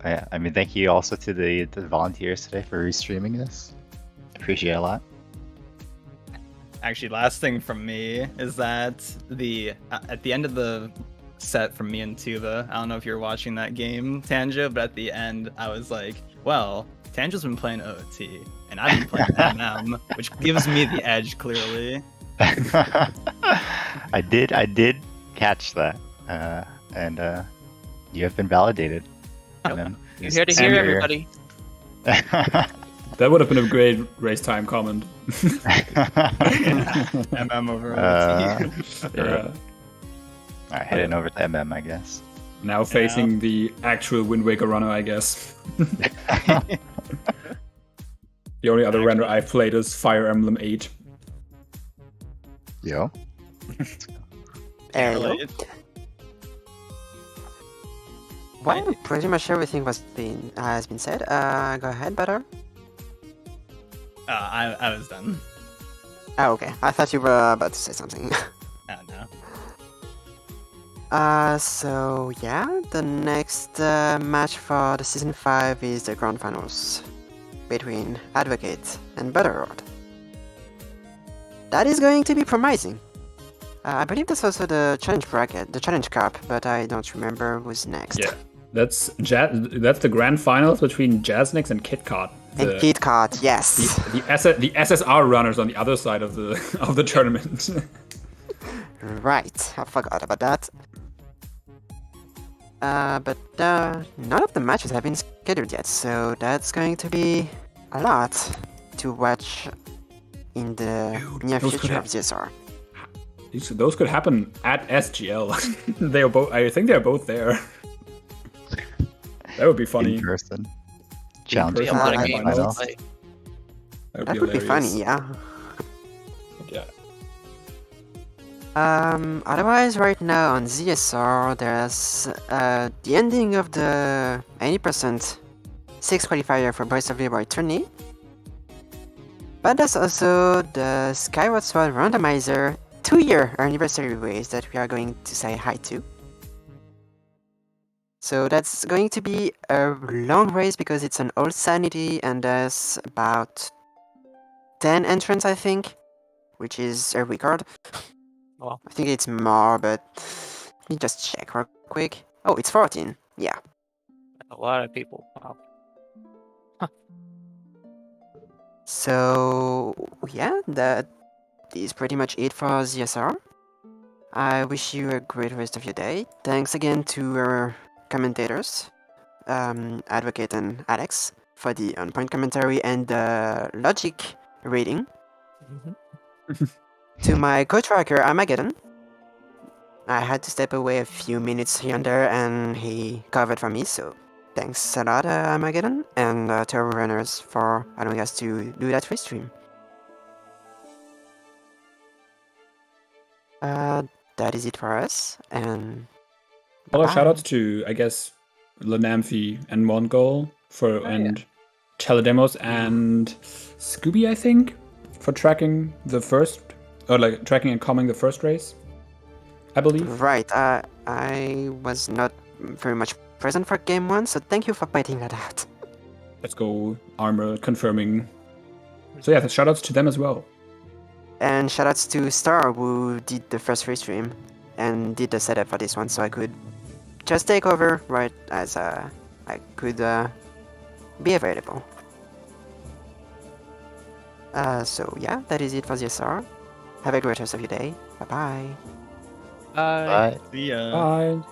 Yeah, I mean, thank you also to the volunteers today for restreaming this. Appreciate it a lot. Actually, last thing from me is that at the end of the set from me and Tuva, I don't know if you're watching that game, Tanjo, but at the end I was like, well, Tanjo's been playing OT and I've been playing MM, which gives me the edge clearly. I did catch that, and you have been validated. You're here to hear, And- everybody. That would have been a great race time comment. MM over Yeah. Alright, heading over to MM, I guess. Now facing the actual Wind Waker runner, I guess. The only other render I've played is Fire Emblem 8. Yo. Hello. related. Well, pretty much everything has been said. Go ahead, Butter. I was done. Oh, okay. I thought you were about to say something. No. So yeah, the next match for the season 5 is the grand finals between Advocate and Butterlord. That is going to be promising. I believe that's also the challenge bracket, the challenge cup, but I don't remember who's next. Yeah, that's the grand finals between Jazznex and KitKat. And KitKat, yes. The SSR runners on the other side of the of the tournament. Right, I forgot about that. But none of the matches have been scheduled yet, so that's going to be a lot to watch in the near those could future have- of ZSR. Those could happen at SGL. They are both. I think they're both there. That would be funny. In person. Challenge. Be a lot of I games know. to play. That would be funny, yeah. Yeah. Otherwise, right now on ZSR, there's the ending of the 80% 6 qualifier for Breath of the Wild tourney. But there's also the Skyward Sword Randomizer 2-year anniversary race that we are going to say hi to. So that's going to be a long race because it's an old sanity and there's about 10 entrants, I think, which is a record. Wow. I think it's more, but let me just check real quick. Oh, it's 14. Yeah. A lot of people. Wow. So, yeah, that is pretty much it for ZSR. I wish you a great rest of your day. Thanks again to our commentators, Advocate and Alex, for the on-point commentary and the logic reading. To my co-tracker, Armageddon. I had to step away a few minutes here and there, and he covered for me, so thanks a lot, Armageddon, and to our runners for allowing us to do that free stream. That is it for us, and Well, bye. shout outs to, I guess, Lanamphy and Mongol for and Teledemos and Scooby, I think, for tracking the first, or like tracking and calming the first race, I believe. Right, I was not very much present for game 1, so thank you for pointing that out. Let's go, Armor confirming. So yeah, shout outs to them as well. And shoutouts to Star, who did the first free stream and did the setup for this one, so I could just take over right as I could be available. So yeah, that is it for ZSR. Have a great rest of your day. Bye bye. Bye. Bye. See ya. Bye.